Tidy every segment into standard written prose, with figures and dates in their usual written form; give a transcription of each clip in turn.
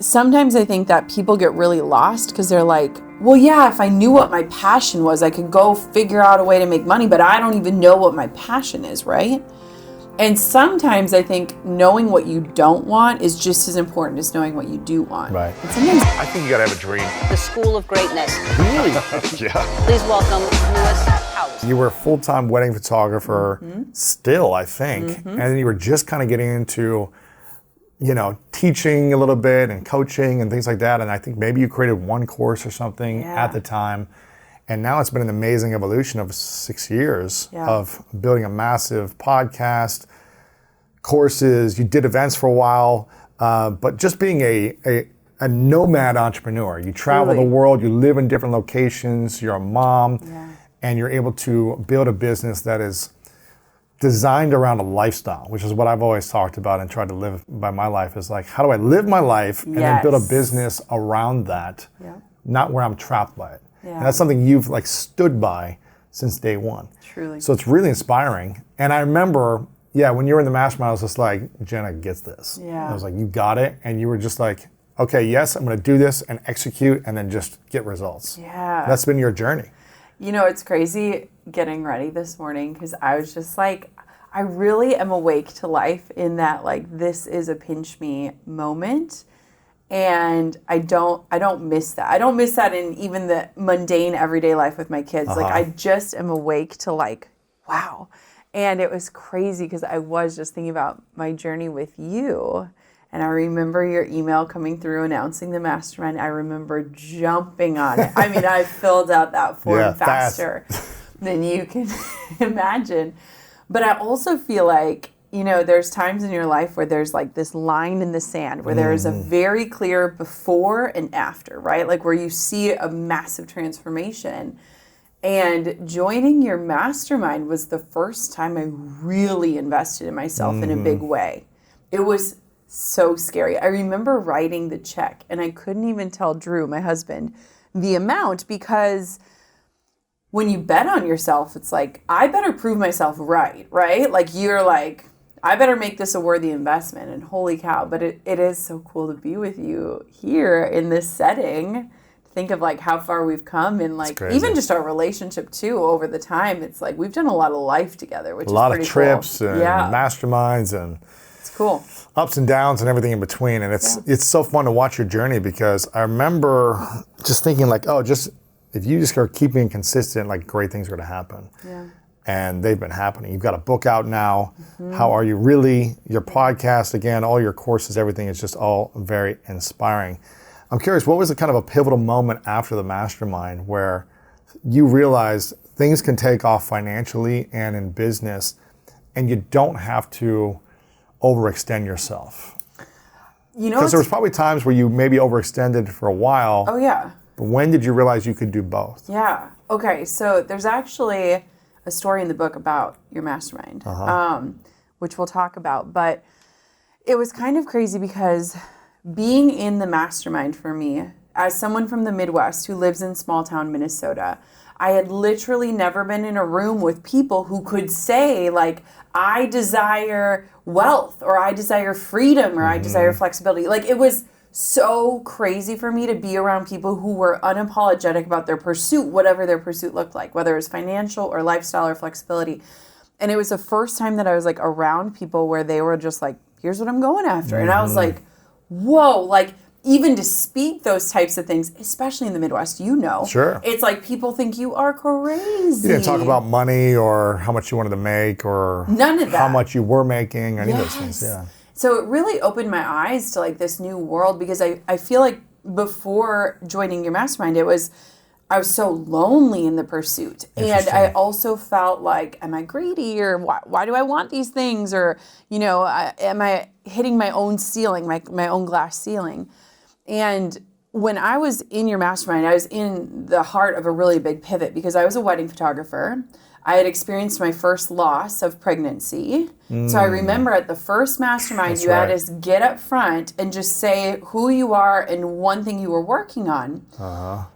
sometimes I think that people get really lost because they're like, well, yeah, if I knew what my passion was, I could go figure out a way to make money, but I don't even know what my passion is, right? And sometimes I think knowing what you don't want is just as important as knowing what you do want. Right. And sometimes I think you gotta have a dream. The School of Greatness. Really? Yeah. Please welcome Lewis House. You were a full-time wedding photographer still, I think. And then you were just kind of getting into, teaching a little bit and coaching and things like that. And I think maybe you created one course or something at the time. And now it's been an amazing evolution of 6 years of building a massive podcast, courses. You did events for a while, but just being a nomad entrepreneur. You travel the world, you live in different locations, you're a mom, and you're able to build a business that is designed around a lifestyle, which is what I've always talked about and tried to live by my life, is like, how do I live my life and then build a business around that, not where I'm trapped by it. Yeah. And that's something you've stood by since day one. Truly. So it's really inspiring. And I remember, when you were in the mastermind, I was just like, Jenna gets this. Yeah. I was like, you got it. And you were just like, okay, yes, I'm going to do this and execute and then just get results. Yeah. That's been your journey. It's crazy getting ready this morning because I was just like, I really am awake to life in that, this is a pinch me moment. And I don't miss that. I don't miss that in even the mundane everyday life with my kids. I just am awake to wow. And it was crazy because I was just thinking about my journey with you. And I remember your email coming through announcing the mastermind. I remember jumping on it. I mean, I filled out that form faster than you can imagine. But I also feel like, there's times in your life where there's this line in the sand where there's a very clear before and after, right? Where you see a massive transformation. And joining your mastermind was the first time I really invested in myself in a big way. It was so scary. I remember writing the check and I couldn't even tell Drew, my husband, the amount because when you bet on yourself, it's I better prove myself right? You're I better make this a worthy investment, and holy cow, but it is so cool to be with you here in this setting. Think of how far we've come and even just our relationship too over the time. It's we've done a lot of life together, which is pretty cool. A lot of trips and masterminds and it's cool. Ups and downs and everything in between. And it's so fun to watch your journey because I remember just thinking if you just are keeping consistent, great things are going to happen. Yeah. And they've been happening. You've got a book out now. How are you really? Your podcast, again, all your courses, everything is just all very inspiring. I'm curious, what was a kind of a pivotal moment after the mastermind where you realized things can take off financially and in business and you don't have to overextend yourself? Because there was probably times where you maybe overextended for a while. Oh, yeah. But when did you realize you could do both? Yeah. Okay, so there's actually a story in the book about your mastermind, which we'll talk about. But it was kind of crazy because being in the mastermind for me, as someone from the Midwest who lives in small town Minnesota, I had literally never been in a room with people who could say, I desire wealth, or I desire freedom, or I desire flexibility. It was so crazy for me to be around people who were unapologetic about their pursuit, whatever their pursuit looked like, whether it was financial or lifestyle or flexibility. And it was the first time that I was around people where they were just here's what I'm going after. And I was whoa, even to speak those types of things, especially in the Midwest, Sure. It's people think you are crazy. You didn't talk about money or how much you wanted to make or none of that. How much you were making, any of those things, So it really opened my eyes to this new world because I feel like before joining your mastermind, I was so lonely in the pursuit. And I also felt am I greedy, or why do I want these things? Or, am I hitting my own ceiling, my own glass ceiling? And when I was in your mastermind, I was in the heart of a really big pivot because I was a wedding photographer. I had experienced my first loss of pregnancy. So I remember at the first mastermind, you had us get up front and just say who you are and one thing you were working on.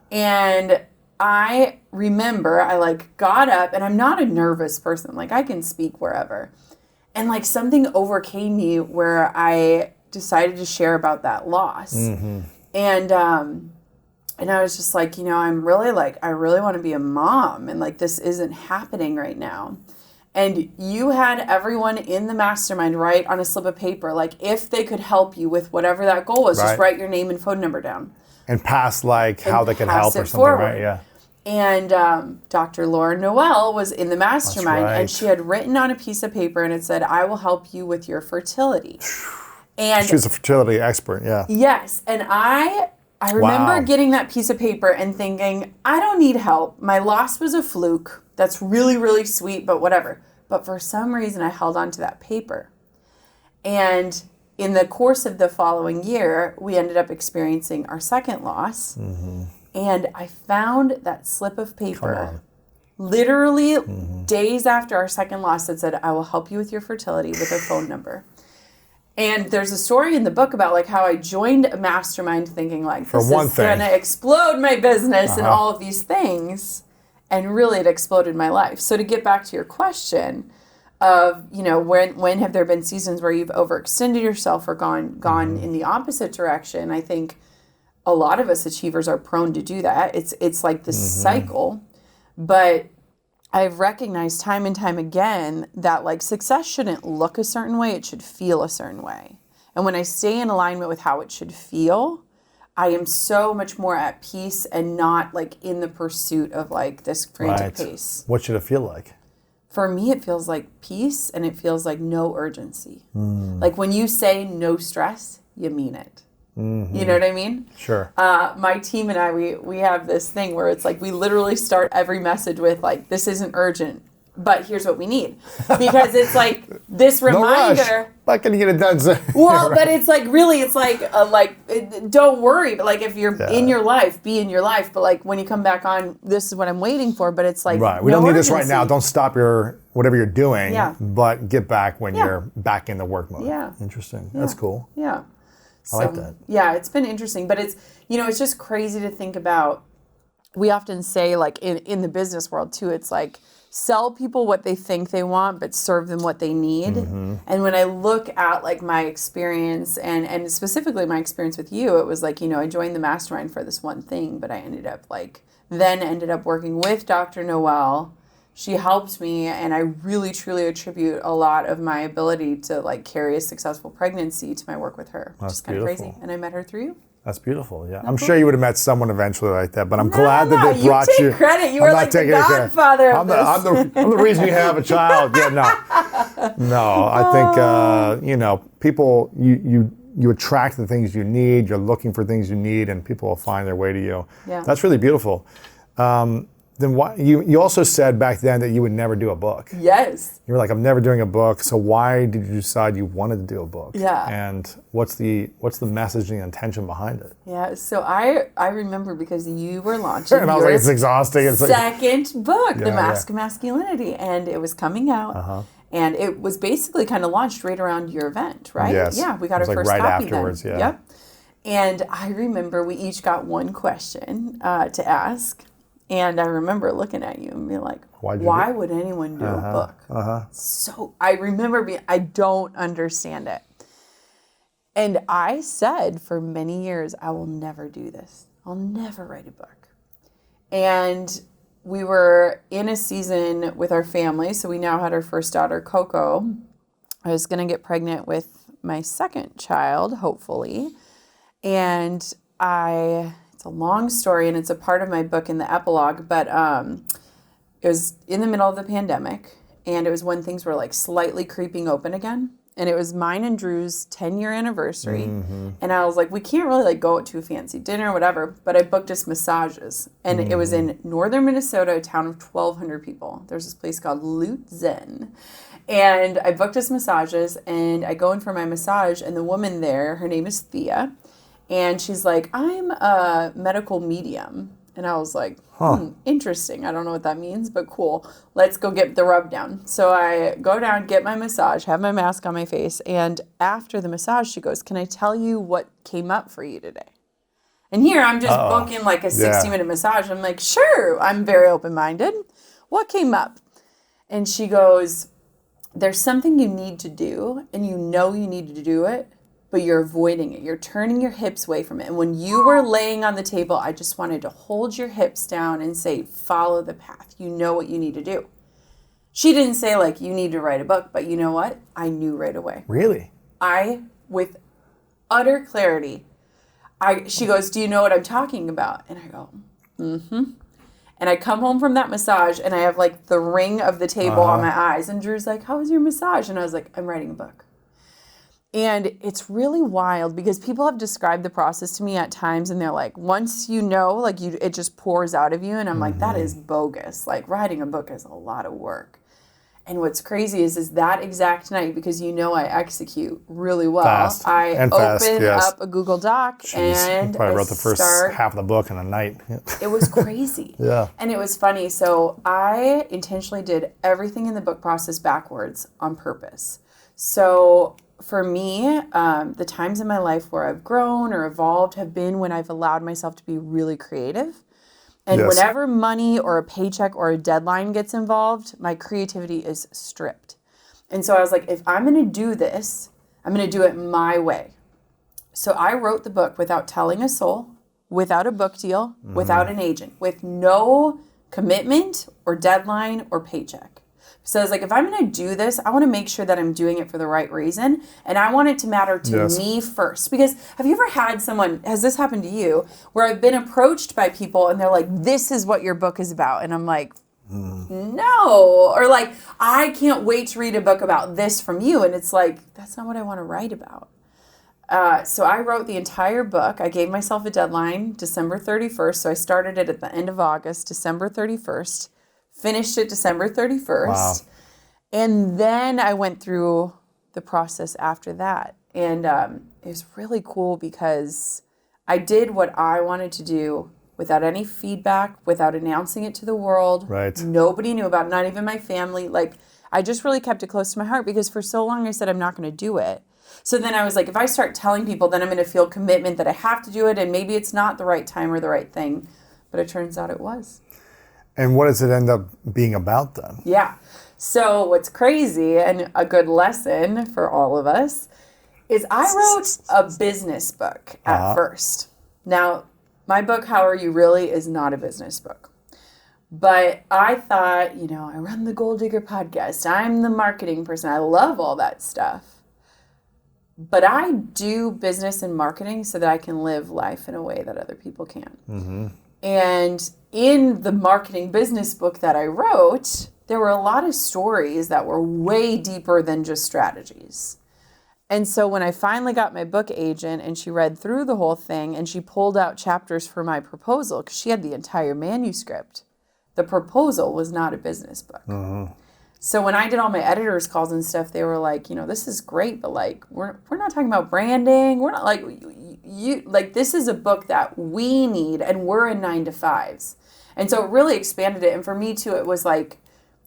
And I remember I got up, and I'm not a nervous person. I can speak wherever. And something overcame me where I decided to share about that loss. And I was just like, I'm really I really want to be a mom, and this isn't happening right now. And you had everyone in the mastermind write on a slip of paper, if they could help you with whatever that goal was, just write your name and phone number down. And pass how they could help or something, forward. Right? Yeah. And Dr. Laura Noel was in the mastermind, right. and she had written on a piece of paper, and it said, I will help you with your fertility. And she was a fertility expert, yeah. Yes, and I remember getting that piece of paper and thinking, I don't need help. My loss was a fluke. That's really, really sweet, but whatever. But for some reason, I held on to that paper. And in the course of the following year, we ended up experiencing our second loss. And I found that slip of paper literally days after our second loss that said, I will help you with your fertility with a phone number. And there's a story in the book about how I joined a mastermind thinking this is going to explode my business and all of these things. And really it exploded my life. So to get back to your question of, when have there been seasons where you've overextended yourself or gone in the opposite direction? I think a lot of us achievers are prone to do that. It's like this cycle. But I've recognized time and time again that success shouldn't look a certain way, it should feel a certain way. And when I stay in alignment with how it should feel, I am so much more at peace and not in the pursuit of this frantic pace. What should it feel like? For me, it feels like peace, and it feels like no urgency. When you say no stress, you mean it. You know what I mean? Sure. My team and I, we have this thing where it's we literally start every message with this isn't urgent, but here's what we need. Because it's this reminder. No rush. Not going to get it done soon. Well, but it's really, it's don't worry. But if you're in your life, be in your life. But when you come back on, this is what I'm waiting for. But it's right. We don't need this right now. Don't stop whatever you're doing. Yeah. But get back when you're back in the work mode. Yeah. Interesting. Yeah. That's cool. Yeah. I like that. Yeah, it's been interesting. But it's, it's just crazy to think about. We often say, in the business world too, it's sell people what they think they want, but serve them what they need. And when I look at my experience and specifically my experience with you, it was I joined the mastermind for this one thing, but I ended up working with Dr. Noel. She helped me, and I really truly attribute a lot of my ability to carry a successful pregnancy to my work with her, which is kind of crazy. And I met her through you. That's beautiful. Yeah, I'm sure you would have met someone eventually like that, but I'm glad that they brought you. You take credit. You were the godfather of this. I'm the reason you have a child. Yeah, no. I think people you attract the things you need. You're looking for things you need, and people will find their way to you. Yeah, that's really beautiful. Then why you also said back then that you would never do a book. Yes. You were I'm never doing a book. So why did you decide you wanted to do a book? Yeah. And what's the message and the intention behind it? Yeah. So I remember because you were launching and I was your it's exhausting. It's second book, The Mask of Masculinity, and it was coming out. And it was basically kind of launched right around your event, right? Yes. Yeah, we got our first right copy afterwards, then. Yeah. Yep. And I remember we each got one question to ask. And I remember looking at you and being why would anyone do a book? So I remember I don't understand it. And I said for many years, I will never do this. I'll never write a book. And we were in a season with our family. So we now had our first daughter, Coco. I was going to get pregnant with my second child, hopefully. And it's a long story, and it's a part of my book in the epilogue, but it was in the middle of the pandemic, and it was when things were slightly creeping open again, and it was mine and Drew's 10-year anniversary, and I was we can't really go out to a fancy dinner or whatever, but I booked us massages, and it was in northern Minnesota, a town of 1,200 people. There's this place called Loot Zen, and I booked us massages, and I go in for my massage, and the woman there, her name is Thea, and she's I'm a medical medium. And I was interesting. I don't know what that means, but cool. Let's go get the rub down. So I go down, get my massage, have my mask on my face. And after the massage, she goes, can I tell you what came up for you today? And here I'm just booking a 60-minute massage. I'm sure. I'm very open-minded. What came up? And she goes, there's something you need to do, and you know you need to do it, but you're avoiding it. You're turning your hips away from it. And when you were laying on the table, I just wanted to hold your hips down and say, follow the path. You know what you need to do. She didn't say, like, you need to write a book, but you know what? I knew right away. Really? With utter clarity, she goes, do you know what I'm talking about? And I go, mm-hmm. And I come home from that massage, and I have, like, the ring of the table on my eyes. And Drew's like, how was your massage? And I was like, I'm writing a book. And it's really wild because people have described the process to me at times, and they're like, once you know, like, it just pours out of you. And I'm like, that is bogus. Like, writing a book is a lot of work. And what's crazy is that exact night, because you know I execute really well, I open up a Google Doc and I wrote the first half of the book in a night. It was crazy. Yeah. And it was funny. So I intentionally did everything in the book process backwards on purpose. So for me, the times in my life where I've grown or evolved have been when I've allowed myself to be really creative. And whenever money or a paycheck or a deadline gets involved, my creativity is stripped. And so I was like, if I'm going to do this, I'm going to do it my way. So I wrote the book without telling a soul, without a book deal, without an agent, with no commitment or deadline or paycheck. So I was like, if I'm going to do this, I want to make sure that I'm doing it for the right reason. And I want it to matter to me first. Because have you ever had someone, has this happened to you, where I've been approached by people and they're like, this is what your book is about. And I'm like, no. Or like, I can't wait to read a book about this from you. And it's like, that's not what I want to write about. So I wrote the entire book. I gave myself a deadline, December 31st. So I started it at the end of August, December 31st. Finished it December 31st. Wow. And then I went through the process after that. And it was really cool because I did what I wanted to do without any feedback, without announcing it to the world. Right. Nobody knew about it, not even my family. Like, I just really kept it close to my heart because for so long I said I'm not going to do it. So then I was like, if I start telling people, then I'm going to feel commitment that I have to do it, and maybe it's not the right time or the right thing. But it turns out it was. And what does it end up being about then? Yeah. So what's crazy and a good lesson for all of us is I wrote a business book at first. Now, my book, How Are You Really, is not a business book. But I thought, I run the Gold Digger podcast. I'm the marketing person. I love all that stuff. But I do business and marketing so that I can live life in a way that other people can't. Mm-hmm. And in the marketing business book that I wrote, there were a lot of stories that were way deeper than just strategies. And so when I finally got my book agent and she read through the whole thing and she pulled out chapters for my proposal, because she had the entire manuscript, the proposal was not a business book. Mm-hmm. So when I did all my editors calls and stuff, they were like, this is great, but like, we're not talking about branding. We're not like, this is a book that we need, and we're in 9 to 5s. And so it really expanded it. And for me too, it was like,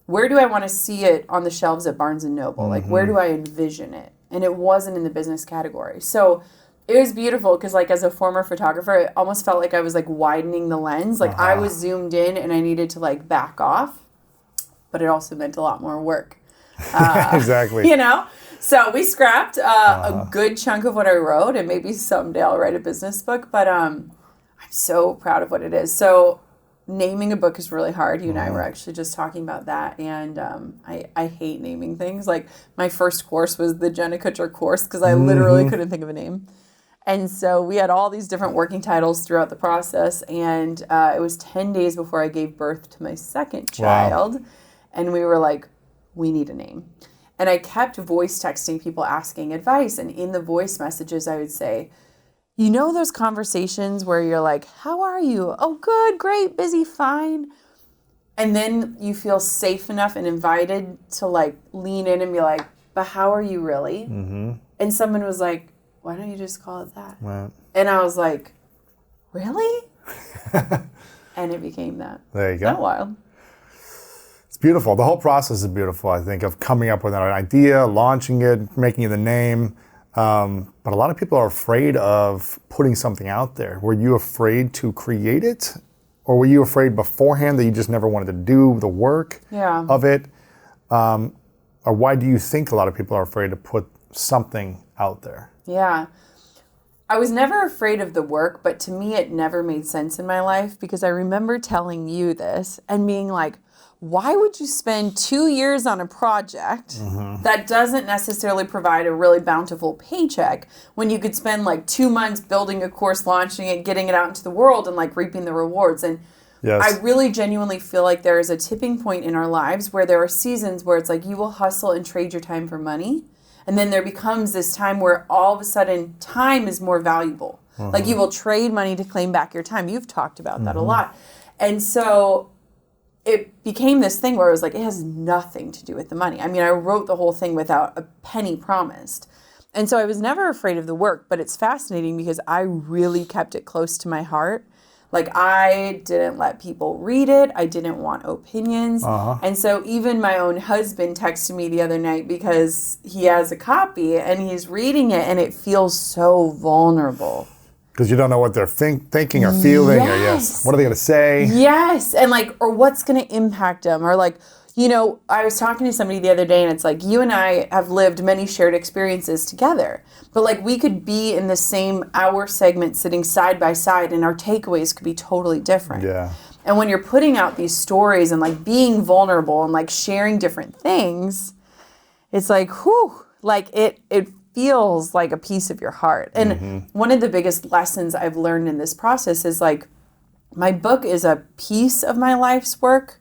where do I want to see it on the shelves at Barnes & Noble? Like, where do I envision it? And it wasn't in the business category. So it was beautiful because, like, as a former photographer, it almost felt like I was, like, widening the lens. Like, I was zoomed in and I needed to, like, back off. But it also meant a lot more work. Exactly. So we scrapped a good chunk of what I wrote, and maybe someday I'll write a business book. But I'm so proud of what it is. So naming a book is really hard. You and I were actually just talking about that. And I hate naming things. Like, my first course was the Jenna Kutcher course because I literally couldn't think of a name. And so we had all these different working titles throughout the process. And it was 10 days before I gave birth to my second child. Wow. And we were like, we need a name. And I kept voice texting people asking advice. And in the voice messages, I would say, those conversations where you're like, how are you? Oh, good, great, busy, fine. And then you feel safe enough and invited to like lean in and be like, but how are you really? Mm-hmm. And someone was like, why don't you just call it that? Right. And I was like, really? And it became that. There you go. Isn't that wild? Beautiful. The whole process is beautiful, I think, of coming up with an idea, launching it, making it the name. But a lot of people are afraid of putting something out there. Were you afraid to create it? Or were you afraid beforehand that you just never wanted to do the work of it? Or why do you think a lot of people are afraid to put something out there? Yeah. I was never afraid of the work, but to me, it never made sense in my life because I remember telling you this and being like, why would you spend 2 years on a project that doesn't necessarily provide a really bountiful paycheck when you could spend like 2 months building a course, launching it, getting it out into the world and like reaping the rewards? And Yes. I really genuinely feel like there is a tipping point in our lives where there are seasons where it's like you will hustle and trade your time for money. And then there becomes this time where all of a sudden time is more valuable. Like you will trade money to claim back your time. You've talked about that a lot. And so it became this thing where it was like, it has nothing to do with the money. I mean, I wrote the whole thing without a penny promised. And so I was never afraid of the work, but it's fascinating because I really kept it close to my heart. Like, I didn't let people read it. I didn't want opinions. And so even my own husband texted me the other night because he has a copy and he's reading it and it feels so vulnerable. Because you don't know what they're thinking or feeling or what are they going to say? Yes. And like, or what's going to impact them, or like, you know, I was talking to somebody the other day and it's like, you and I have lived many shared experiences together, but like we could be in the same hour segment sitting side by side and our takeaways could be totally different. Yeah. And when you're putting out these stories and like being vulnerable and like sharing different things, it's like, whew, like it feels like a piece of your heart. And one of the biggest lessons I've learned in this process is like, my book is a piece of my life's work,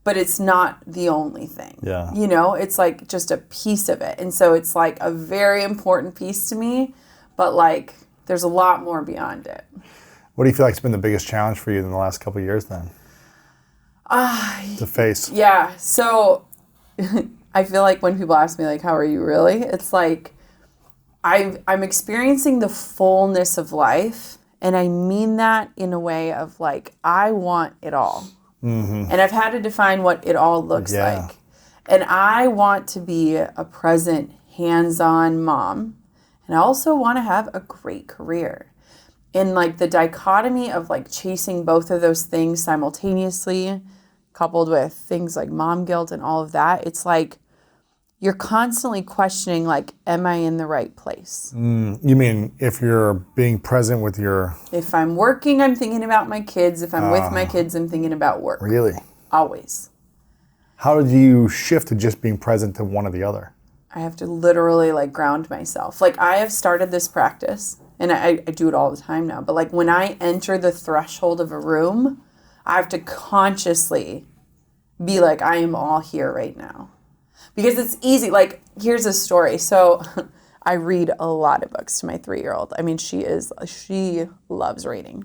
but it's not the only thing. Yeah. You know, it's like just a piece of it. And so it's like a very important piece to me, but like there's a lot more beyond it. What do you feel like has been the biggest challenge for you in the last couple of years then? To face. Yeah. So I feel like when people ask me like, how are you really? It's like I'm experiencing the fullness of life. And I mean that in a way of like, I want it all. And I've had to define what it all looks like. And I want to be a present, hands-on mom. And I also want to have a great career. And like the dichotomy of like chasing both of those things simultaneously, coupled with things like mom guilt and all of that, it's like you're constantly questioning like, am I in the right place? You mean if you're being present with your... If I'm working, I'm thinking about my kids. If I'm with my kids, I'm thinking about work. Really? Always. How did you shift to just being present to one or the other? I have to literally like ground myself. Like I have started this practice and I do it all the time now. But like when I enter the threshold of a room, I have to consciously be like, I am all here right now. Because it's easy. Like, here's a story. So I read a lot of books to my 3-year-old. I mean, she loves reading.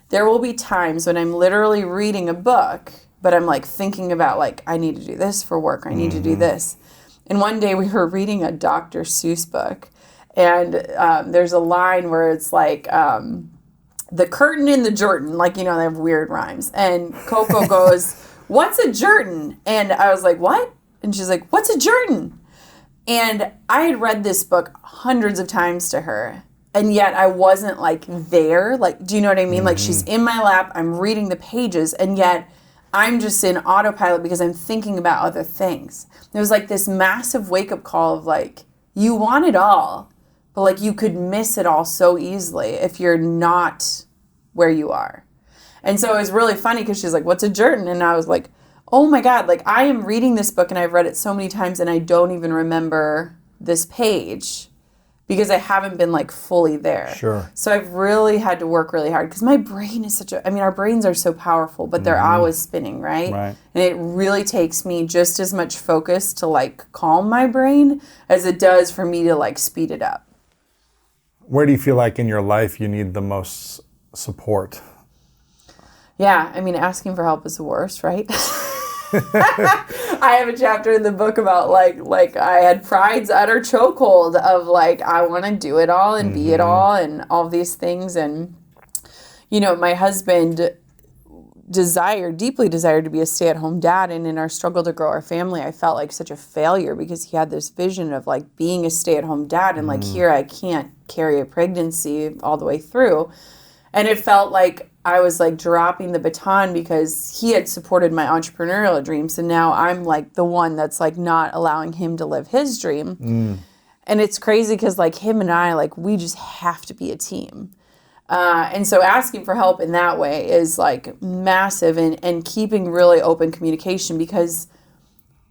There will be times when I'm literally reading a book, but I'm like thinking about like, I need to do this for work. I need to do this. And one day we were reading a Dr. Seuss book. And there's a line where it's like, the curtain in the Jordan. Like, you know, they have weird rhymes. And Coco goes, what's a Jordan? And I was like, what? And she's like, what's a Jordan? And I had read this book hundreds of times to her. And yet I wasn't like there. Like, do you know what I mean? Like she's in my lap. I'm reading the pages. And yet I'm just in autopilot because I'm thinking about other things. There was like this massive wake up call of like, you want it all. But like you could miss it all so easily if you're not where you are. And so it was really funny because she's like, what's a Jordan? And I was like, oh my God, like I am reading this book and I've read it so many times and I don't even remember this page because I haven't been like fully there. Sure. So I've really had to work really hard because my brain is our brains are so powerful, but they're always spinning, right? Right. And it really takes me just as much focus to like calm my brain as it does for me to like speed it up. Where do you feel like in your life you need the most support? Yeah, I mean, asking for help is the worst, right? I have a chapter in the book about like I had pride's utter chokehold of like I want to do it all and be it all and all these things. And you know, my husband deeply desired to be a stay-at-home dad, and in our struggle to grow our family, I felt like such a failure because he had this vision of like being a stay-at-home dad, and like here I can't carry a pregnancy all the way through. And it felt like I was like dropping the baton because he had supported my entrepreneurial dreams. And now I'm like the one that's like not allowing him to live his dream. And it's crazy because like him and I, like we just have to be a team. And so asking for help in that way is like massive, and keeping really open communication, because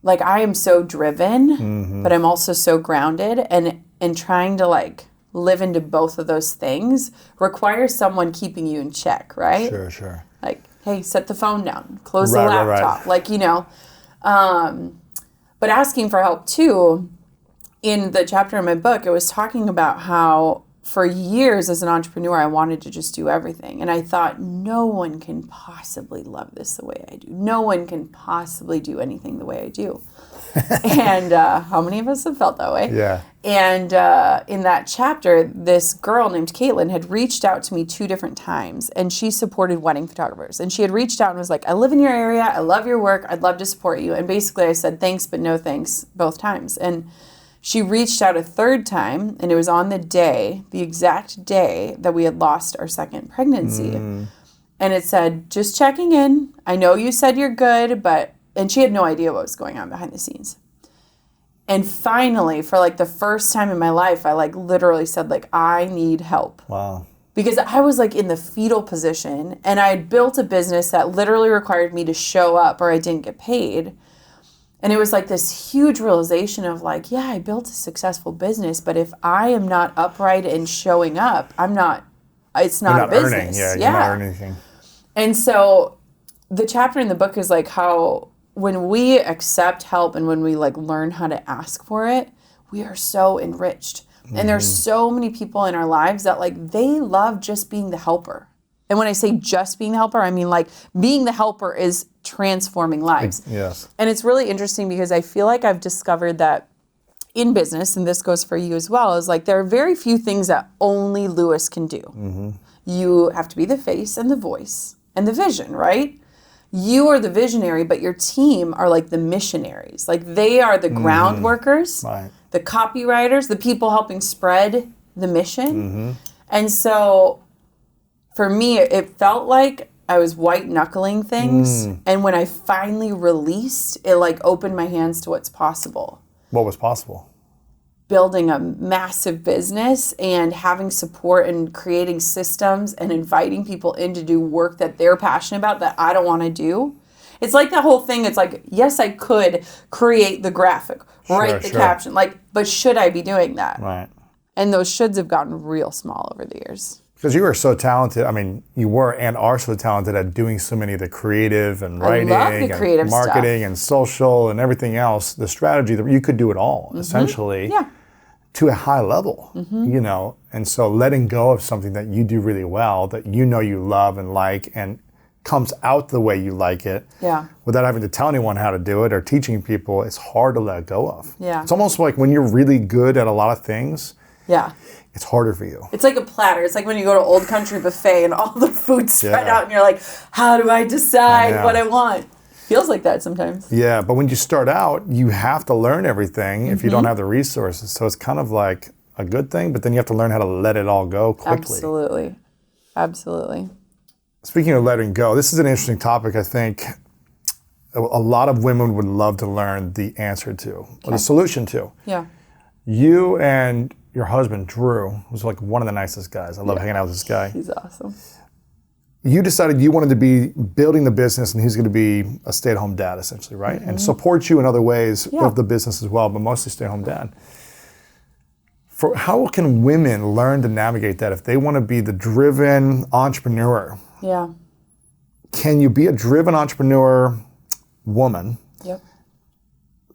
like I am so driven, but I'm also so grounded, and trying to like live into both of those things requires someone keeping you in check, right? Sure. Like, hey, set the phone down, close the laptop, like, you know. But asking for help too, in the chapter in my book, it was talking about how for years as an entrepreneur, I wanted to just do everything. And I thought, no one can possibly love this the way I do. No one can possibly do anything the way I do. And how many of us have felt that way? Yeah. And in that chapter, this girl named Caitlin had reached out to me 2 different times, and she supported wedding photographers. And she had reached out and was like, I live in your area. I love your work. I'd love to support you. And basically I said, thanks, but no thanks, both times. And she reached out a 3rd time, and it was on the exact day that we had lost our 2nd pregnancy. And it said, just checking in. I know you said you're good, and she had no idea what was going on behind the scenes. And finally, for like the first time in my life, I like literally said like, I need help. Wow. Because I was like in the fetal position, and I had built a business that literally required me to show up or I didn't get paid. And it was like this huge realization of like, yeah, I built a successful business, but if I am not upright and showing up, it's not a business. Earning. Yeah, you're not earning anything. And so the chapter in the book is like how when we accept help and when we like learn how to ask for it, we are so enriched. And there's so many people in our lives that like they love just being the helper. And when I say just being the helper, I mean like being the helper is transforming lives. Yes. And it's really interesting because I feel like I've discovered that in business, and this goes for you as well, is like there are very few things that only Lewis can do. You have to be the face and the voice and the vision, right? You are the visionary, but your team are like the missionaries. Like they are the ground workers, the copywriters, the people helping spread the mission. And so for me, it felt like I was white knuckling things. And when I finally released, it like opened my hands to what's possible. What was possible? Building a massive business and having support and creating systems and inviting people in to do work that they're passionate about that I don't want to do. It's like that whole thing. It's like, yes, I could create the graphic, write the caption, like, but should I be doing that? Right. And those shoulds have gotten real small over the years. Because you were so talented. I mean, you were and are so talented at doing so many of the creative and writing and marketing and social and everything else. The strategy that you could do it all, essentially, to a high level, you know. And so letting go of something that you do really well, that you know you love and like, and comes out the way you like it, without having to tell anyone how to do it or teaching people, it's hard to let go of. It's almost like when you're really good at a lot of things, it's harder for you. It's like a platter. It's like when you go to Old Country Buffet and all the food's spread out and you're like, how do I decide what I want? Feels like that sometimes. Yeah, but when you start out, you have to learn everything if you don't have the resources. So it's kind of like a good thing, but then you have to learn how to let it all go quickly. Absolutely. Speaking of letting go, this is an interesting topic, I think a lot of women would love to learn the answer to, or the solution to. You and your husband, Drew, was like one of the nicest guys. I love hanging out with this guy. He's awesome. You decided you wanted to be building the business and he's going to be a stay-at-home dad, essentially, right? And support you in other ways of the business as well, but mostly stay-at-home dad. How can women learn to navigate that if they want to be the driven entrepreneur? Can you be a driven entrepreneur woman?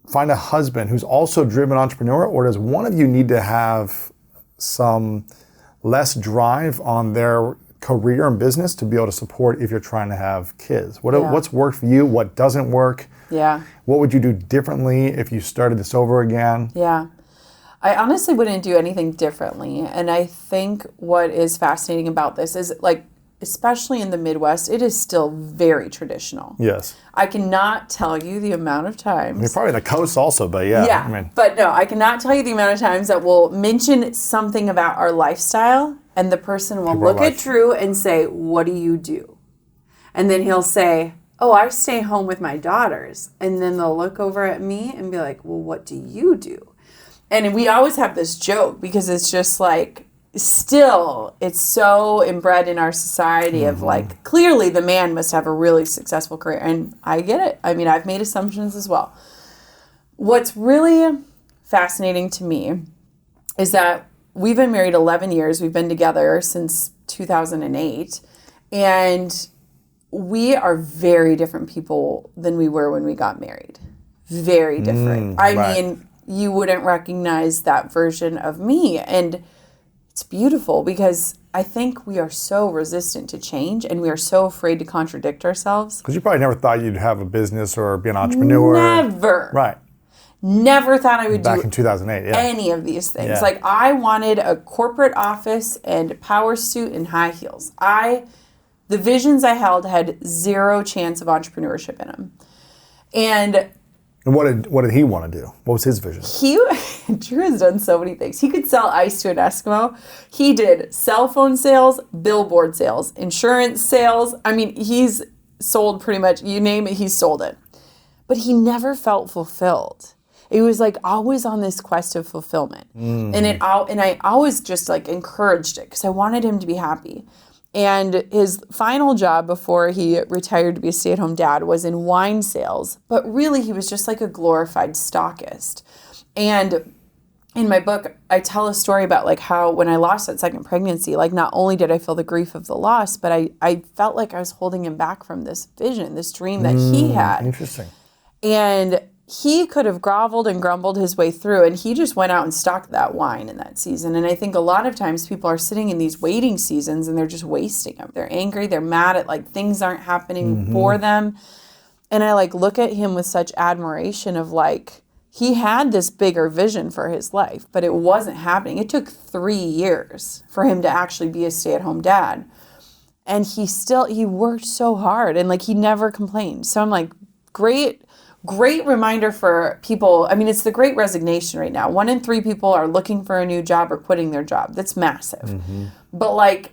Find a husband who's also a driven entrepreneur, or does one of you need to have some less drive on their career and business to be able to support if you're trying to have kids? What's worked for you? What doesn't work? What would you do differently if you started this over again? I honestly wouldn't do anything differently. And I think what is fascinating about this is like, especially in the Midwest, it is still very traditional. I cannot tell you the amount of times. I mean, probably the coast also, but but no, I cannot tell you the amount of times that we'll mention something about our lifestyle and the person will look at Drew and say, what do you do? And then he'll say, oh, I stay home with my daughters. And then they'll look over at me and be like, well, what do you do? And we always have this joke because it's just like, still, it's so inbred in our society of like, clearly the man must have a really successful career. And I get it. I mean, I've made assumptions as well. What's really fascinating to me is that we've been married 11 years. We've been together since 2008. And we are very different people than we were when we got married. Very different. I mean, you wouldn't recognize that version of me. And it's beautiful because I think we are so resistant to change and we are so afraid to contradict ourselves. Because you probably never thought you'd have a business or be an entrepreneur. Never. Right. Never thought I would Back in 2008, yeah. any of these things. Yeah. Like, I wanted a corporate office and power suit and high heels. The visions I held had zero chance of entrepreneurship in them. And what did he want to do? What was his vision? Drew has done so many things. He could sell ice to an Eskimo. He did cell phone sales, billboard sales, insurance sales. I mean, he's sold pretty much, you name it, he's sold it. But he never felt fulfilled. It was like always on this quest of fulfillment. And I always just like encouraged it because I wanted him to be happy. And his final job before he retired to be a stay-at-home dad was in wine sales. But really, he was just like a glorified stockist. And in my book, I tell a story about like how when I lost that second pregnancy, like not only did I feel the grief of the loss, but I felt like I was holding him back from this vision, this dream that he had. Interesting. And he could have groveled and grumbled his way through, and he just went out and stocked that wine in that season. And I think a lot of times people are sitting in these waiting seasons and they're just wasting them. They're angry, they're mad at like things aren't happening for them. And I like look at him with such admiration of like, he had this bigger vision for his life, but it wasn't happening. It took 3 years for him to actually be a stay-at-home dad. And he worked so hard and like he never complained. So I'm like, great reminder for people. I mean, it's the great resignation right now. 1 in 3 people are looking for a new job or quitting their job. That's massive. But like,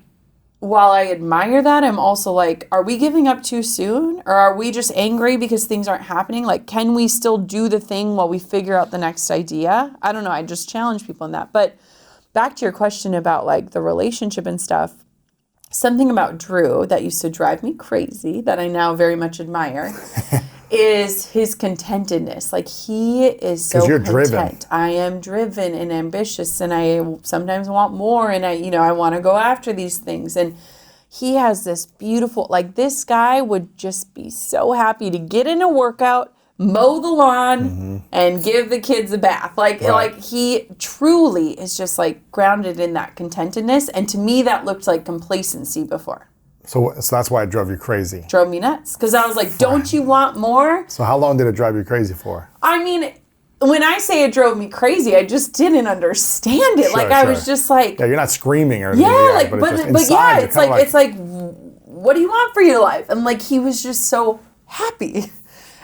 while I admire that, I'm also like, are we giving up too soon? Or are we just angry because things aren't happening? Like, can we still do the thing while we figure out the next idea? I don't know. I just challenge people in that. But back to your question about like the relationship and stuff, something about Drew that used to drive me crazy that I now very much admire is his contentedness. Like, he is so content. Driven. I am driven and ambitious, and I sometimes want more, and I want to go after these things. And he has this beautiful, like, this guy would just be so happy to get in a workout, mow the lawn, and give the kids a bath. Like he truly is just like grounded in that contentedness. And to me, that looked like complacency before. So that's why it drove you crazy. Drove me nuts. Because I was like, don't you want more? So how long did it drive you crazy for? I mean, when I say it drove me crazy, I just didn't understand it. Sure, I was just like... Yeah, you're not screaming or anything. Yeah, but yeah, it's like, what do you want for your life? And like, he was just so happy.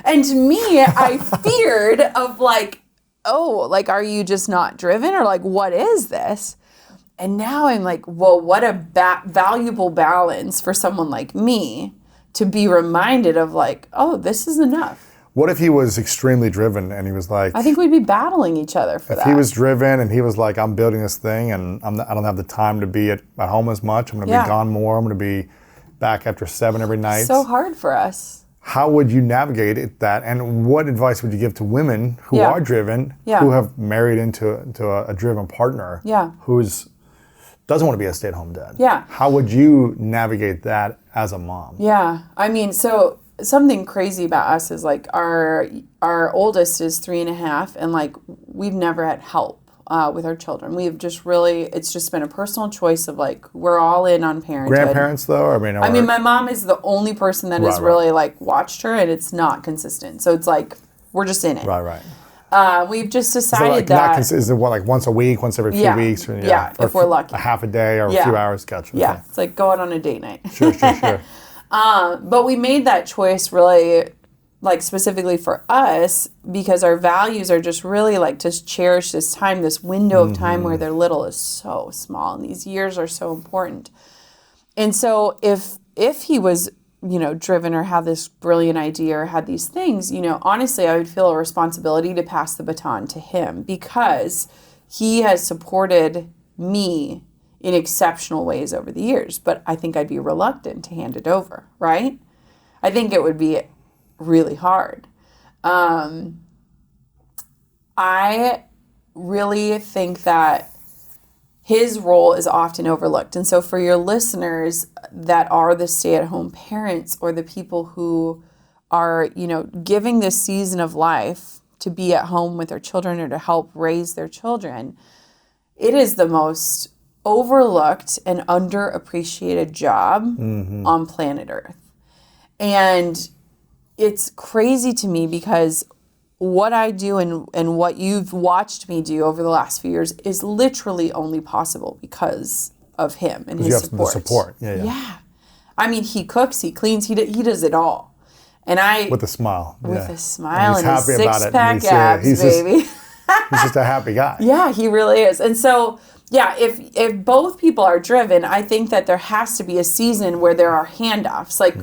And to me, I feared of like, oh, like, are you just not driven? Or like, what is this? And now I'm like, well, what a valuable balance for someone like me to be reminded of like, oh, this is enough. What if he was extremely driven and he was like... I think we'd be battling each other for that. If he was driven and he was like, I'm building this thing and I don't have the time to be at home as much. I'm going to be gone more. I'm going to be back after 7 every night. So hard for us. How would you navigate that? And what advice would you give to women who are driven, who have married into a driven partner, who's... doesn't want to be a stay-at-home dad. Yeah. How would you navigate that as a mom? Yeah. I mean, so something crazy about us is like our oldest is 3.5, and like we've never had help with our children. We've just really, it's just been a personal choice of like, we're all in on parenthood. Grandparents though? I mean, my mom is the only person that has really like watched her, and it's not consistent. So it's like, we're just in it. Right. We've just decided that... Is it like once a week, once every few weeks? Or, if we're lucky. A half a day or a few hours, gotcha. Yeah, okay. it's like go out on a date night. Sure. But we made that choice really, like specifically for us, because our values are just really like to cherish this time, this window of time where they're little is so small, and these years are so important. And so if he was driven or had this brilliant idea or had these things, honestly, I would feel a responsibility to pass the baton to him because he has supported me in exceptional ways over the years. But I think I'd be reluctant to hand it over, right? I think it would be really hard. I really think that his role is often overlooked. And so for your listeners that are the stay-at-home parents or the people who are, giving this season of life to be at home with their children or to help raise their children, it is the most overlooked and underappreciated job on planet Earth. And it's crazy to me because what I do and what you've watched me do over the last few years is literally only possible because of him and his support. The support. Yeah. I mean, he cooks, he cleans, he does it all. And with a smile. With a smile and his six-pack abs, baby. He's just a happy guy. Yeah, he really is. And so, yeah, if both people are driven, I think that there has to be a season where there are handoffs. Like,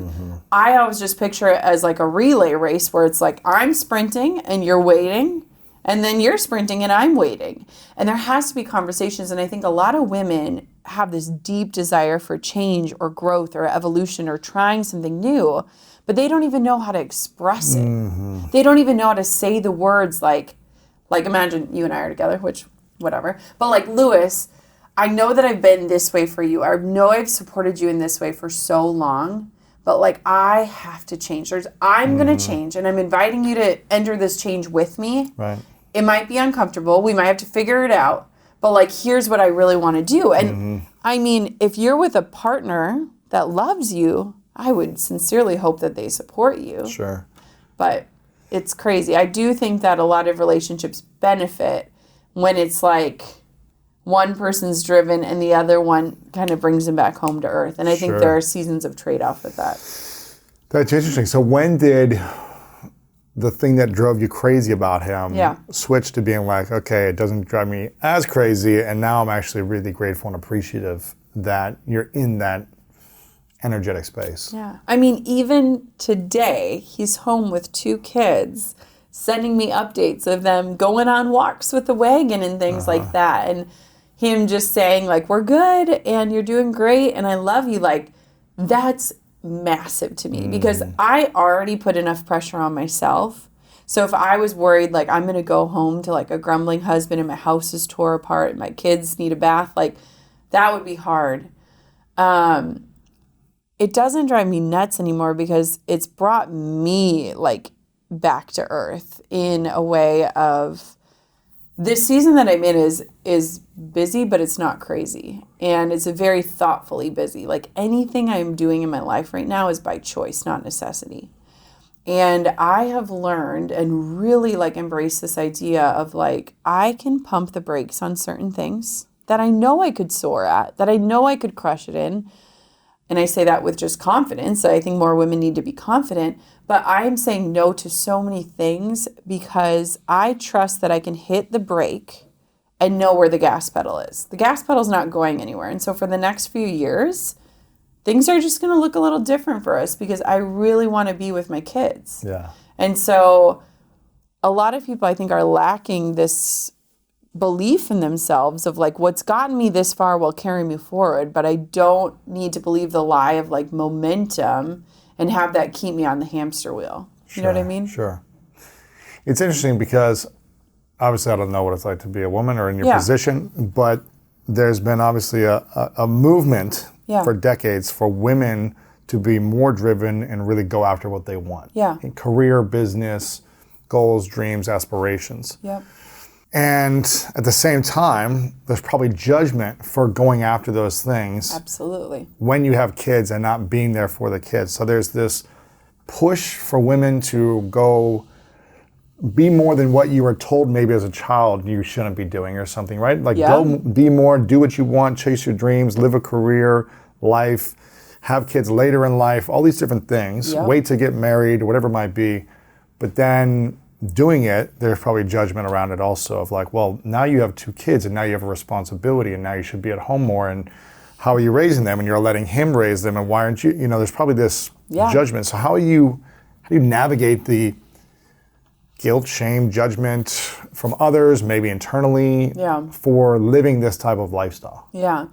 I always just picture it as like a relay race where it's like I'm sprinting and you're waiting, and then you're sprinting and I'm waiting. And there has to be conversations. And I think a lot of women have this deep desire for change or growth or evolution or trying something new, but they don't even know how to express it. They don't even know how to say the words like imagine you and I are together, which whatever. But like, Lewis, I know that I've been this way for you. I know I've supported you in this way for so long, but like, I have to change. I'm going to change, and I'm inviting you to enter this change with me. Right. It might be uncomfortable. We might have to figure it out, but like, here's what I really want to do. And I mean, if you're with a partner that loves you, I would sincerely hope that they support you. Sure. But it's crazy. I do think that a lot of relationships benefit when it's like one person's driven and the other one kind of brings them back home to earth. And I think there are seasons of trade-off with that. That's interesting. So when did the thing that drove you crazy about him switch to being like, okay, it doesn't drive me as crazy, and now I'm actually really grateful and appreciative that you're in that energetic space? Yeah. I mean, even today, he's home with 2 kids, sending me updates of them going on walks with the wagon and things like that. And him just saying, like, we're good and you're doing great and I love you. Like, that's massive to me because I already put enough pressure on myself. So if I was worried, like, I'm going to go home to, like, a grumbling husband and my house is tore apart and my kids need a bath, like, that would be hard. It doesn't drive me nuts anymore because it's brought me, like, back to earth in a way of this season that I'm in is busy, but it's not crazy. And it's a very thoughtfully busy. Like, anything I'm doing in my life right now is by choice, not necessity. And I have learned and really, like, embraced this idea of, like, I can pump the brakes on certain things that I know I could soar at, that I know I could crush it in. And I say that with just confidence. I think more women need to be confident. But I'm saying no to so many things because I trust that I can hit the brake and know where the gas pedal is. The gas pedal's not going anywhere. And so for the next few years, things are just going to look a little different for us because I really want to be with my kids. Yeah. And so a lot of people, I think, are lacking this belief in themselves of like, what's gotten me this far will carry me forward, but I don't need to believe the lie of like momentum and have that keep me on the hamster wheel. You know what I mean? Sure. It's interesting because obviously I don't know what it's like to be a woman or in your position, but there's been obviously a movement for decades for women to be more driven and really go after what they want. Yeah. In career, business, goals, dreams, aspirations. Yep. And at the same time, there's probably judgment for going after those things. Absolutely. When you have kids and not being there for the kids. So there's this push for women to go be more than what you were told maybe as a child you shouldn't be doing or something, right? Like go be more, do what you want, chase your dreams, live a career, life, have kids later in life, all these different things, wait to get married, whatever it might be. But then doing it, there's probably judgment around it also of like, well, now you have 2 kids and now you have a responsibility and now you should be at home more, and how are you raising them and you're letting him raise them and why aren't you, there's probably this judgment. So how do you navigate the guilt, shame, judgment from others, maybe internally, for living this type of lifestyle? Yeah.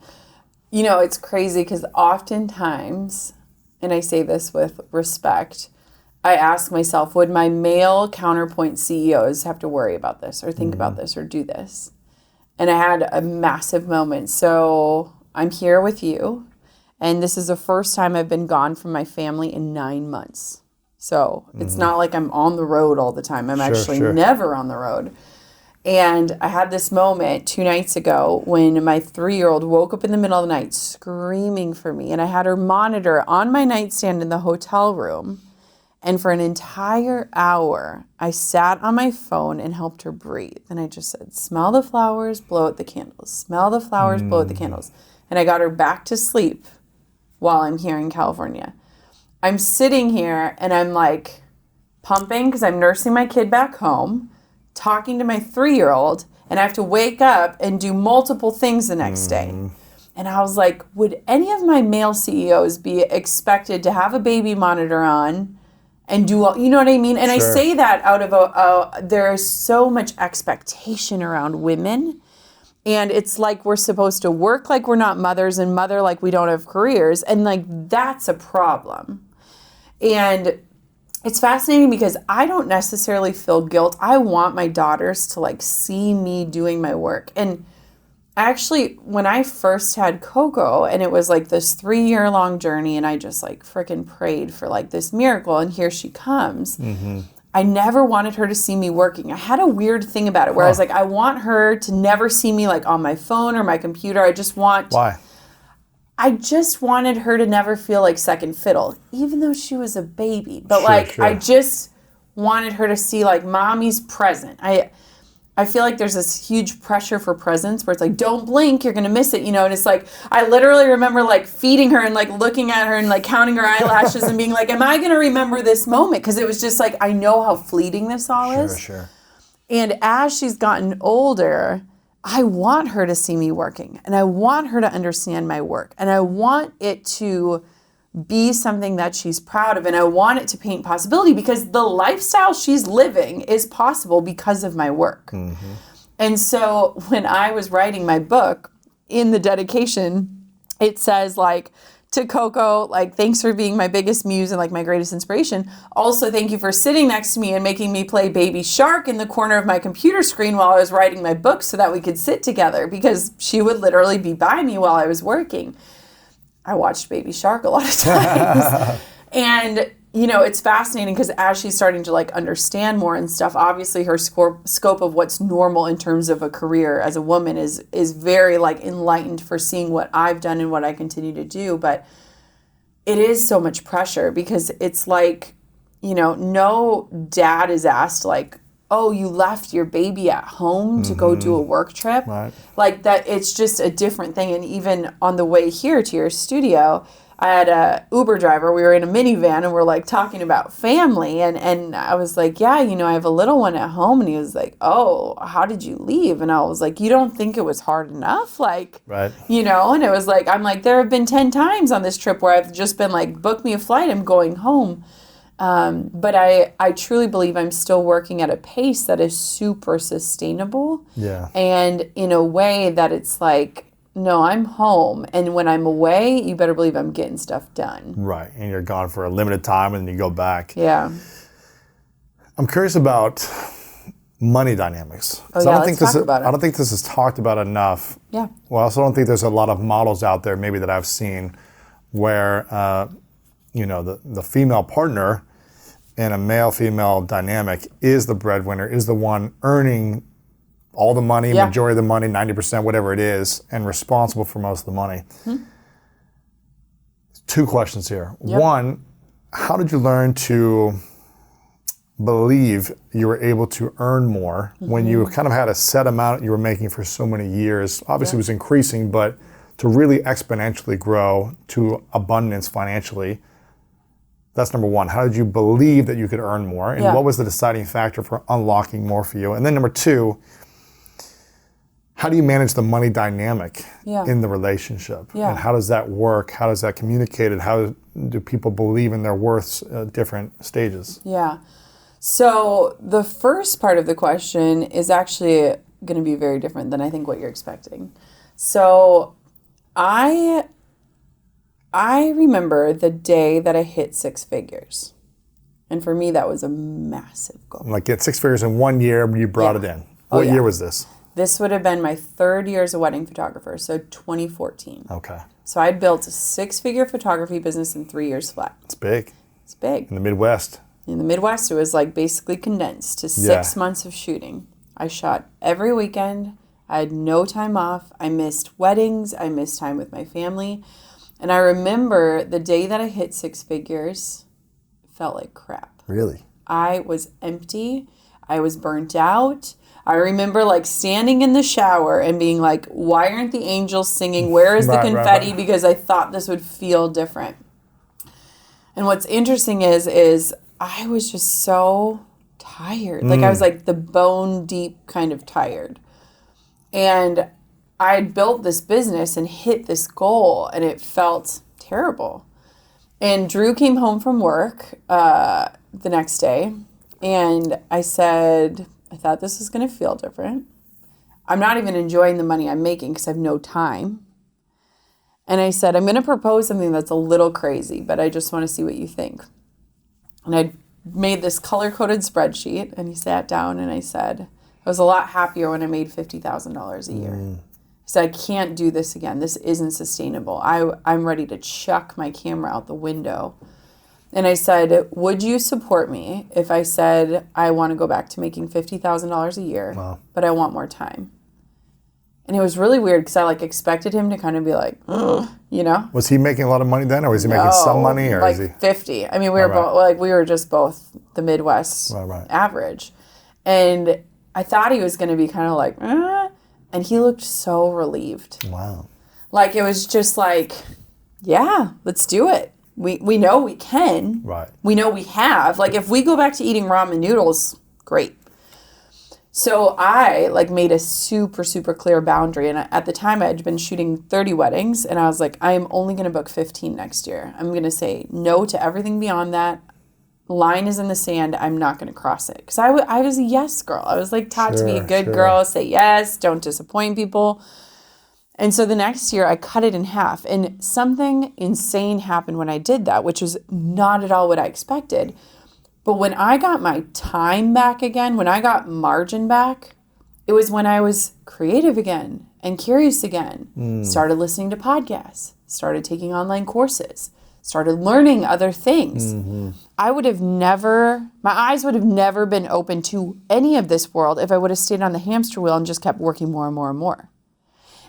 You know, it's crazy because oftentimes, and I say this with respect, I ask myself, would my male counterpoint CEOs have to worry about this or think about this or do this? And I had a massive moment. So I'm here with you, and this is the first time I've been gone from my family in 9 months. So it's not like I'm on the road all the time. I'm actually never on the road. And I had this moment 2 nights ago when my 3-year-old woke up in the middle of the night screaming for me. And I had her monitor on my nightstand in the hotel room. And for an entire hour, I sat on my phone and helped her breathe. And I just said, smell the flowers, blow out the candles. Smell the flowers, blow out the candles. And I got her back to sleep while I'm here in California. I'm sitting here and I'm like pumping because I'm nursing my kid back home, talking to my 3-year-old, and I have to wake up and do multiple things the next day. And I was like, would any of my male CEOs be expected to have a baby monitor on and do all, you know what I mean? And I say that out of there is so much expectation around women. And it's like we're supposed to work like we're not mothers and mother like we don't have careers. And like, that's a problem. And it's fascinating because I don't necessarily feel guilt. I want my daughters to like see me doing my work. And actually, when I first had Coco, and it was like this 3-year-long journey, and I just like freaking prayed for like this miracle, and here she comes. I never wanted her to see me working. I had a weird thing about it where I was like, I want her to never see me like on my phone or my computer. I just want... Why? I just wanted her to never feel like second fiddle, even though she was a baby. But I just wanted her to see like mommy's present. I feel like there's this huge pressure for presence where it's like, don't blink, you're going to miss it, you know? And it's like, I literally remember like feeding her and like looking at her and like counting her eyelashes and being like, am I going to remember this moment? Because it was just like, I know how fleeting this all is. Sure. And as she's gotten older, I want her to see me working, and I want her to understand my work, and I want it to be something that she's proud of, and I want it to paint possibility because the lifestyle she's living is possible because of my work. And so when I was writing my book, in the dedication, it says like, to Coco, like, thanks for being my biggest muse and like my greatest inspiration. Also, thank you for sitting next to me and making me play Baby Shark in the corner of my computer screen while I was writing my book so that we could sit together, because she would literally be by me while I was working. I watched Baby Shark a lot of times. And, you know, it's fascinating because as she's starting to like understand more and stuff, obviously her scope of what's normal in terms of a career as a woman is very like enlightened for seeing what I've done and what I continue to do. But it is so much pressure because it's like, you know, no dad is asked like, oh, you left your baby at home to go do a work trip. Right. Like that, it's just a different thing. And even on the way here to your studio, I had a Uber driver. We were in a minivan and we're like talking about family. And I was like, yeah, you know, I have a little one at home. And he was like, oh, how did you leave? And I was like, you don't think it was hard enough? Like, right. You know, and it was like, I'm like, there have been 10 times on this trip where I've just been like, book me a flight, I'm going home. But I truly believe I'm still working at a pace that is super sustainable. Yeah. And in a way that it's like, no, I'm home. And when I'm away, you better believe I'm getting stuff done. Right. And you're gone for a limited time and then you go back. Yeah. I'm curious about money dynamics. Oh, yeah, let's talk about it. I don't think this is talked about enough. Yeah. Well, I also don't think there's a lot of models out there maybe that I've seen where, you know, the female partner in a male-female dynamic is the breadwinner, is the one earning all the money, majority of the money, 90%, whatever it is, and responsible for most of the money. Two questions here. Yep. One, how did you learn to believe you were able to earn more when you kind of had a set amount you were making for so many years? Obviously, it was increasing, but to really exponentially grow to abundance financially, that's number one. How did you believe that you could earn more? And what was the deciding factor for unlocking more for you? And then number two, how do you manage the money dynamic Yeah. in the relationship? Yeah. And how does that work? How does that communicate? And how do people believe in their worths at different stages? Yeah. So the first part of the question is actually going to be very different than I think what you're expecting. So I remember the day that I hit 6 figures. And for me, that was a massive goal. Like get 6 figures in 1 year, you brought it in. What year was this? This would have been my 3rd year as a wedding photographer, so 2014. Okay. So I built a 6-figure photography business in 3 years flat. It's big. It's big. In the Midwest. In the Midwest, it was like basically condensed to 6 months of shooting. I shot every weekend. I had no time off. I missed weddings. I missed time with my family. And I remember the day that I hit 6 figures, it felt like crap. Really? I was empty. I was burnt out. I remember like standing in the shower and being like, why aren't the angels singing? Where is the confetti? Right. Because I thought this would feel different. And what's interesting is I was just so tired. Like I was like the bone deep kind of tired. And I had built this business and hit this goal and it felt terrible. And Drew came home from work the next day and I said, I thought this was going to feel different. I'm not even enjoying the money I'm making because I have no time. And I said, I'm going to propose something that's a little crazy, but I just want to see what you think. And I made this color-coded spreadsheet, and he sat down, and I said, I was a lot happier when I made $50,000 a year. I said, I can't do this again. This isn't sustainable. I'm ready to chuck my camera out the window. And I said, would you support me if I said I want to go back to making $50,000 a year, but I want more time? And it was really weird because I like expected him to kind of be like, you know? Was he making a lot of money then, or was he making some money, or like is he 50? I mean, we were both like we were just both the Midwest average, and I thought he was going to be kind of like, and he looked so relieved. Wow. Like it was just like, yeah, let's do it. We know we can. Right. We know we have. Like if we go back to eating ramen noodles, great. So I like made a super, super clear boundary. And at the time I had been shooting 30 weddings and I was like, I am only going to book 15 next year. I'm going to say no to everything beyond that. Line is in the sand. I'm not going to cross it. Because I was a yes girl. I was like taught to be a good girl, say yes, don't disappoint people. And so the next year I cut it in half. And something insane happened when I did that, which was not at all what I expected. But when I got my time back again, when I got margin back, it was when I was creative again and curious again. Started listening to podcasts, started taking online courses, started learning other things. My eyes would have never been open to any of this world if I would have stayed on the hamster wheel and just kept working more and more and more.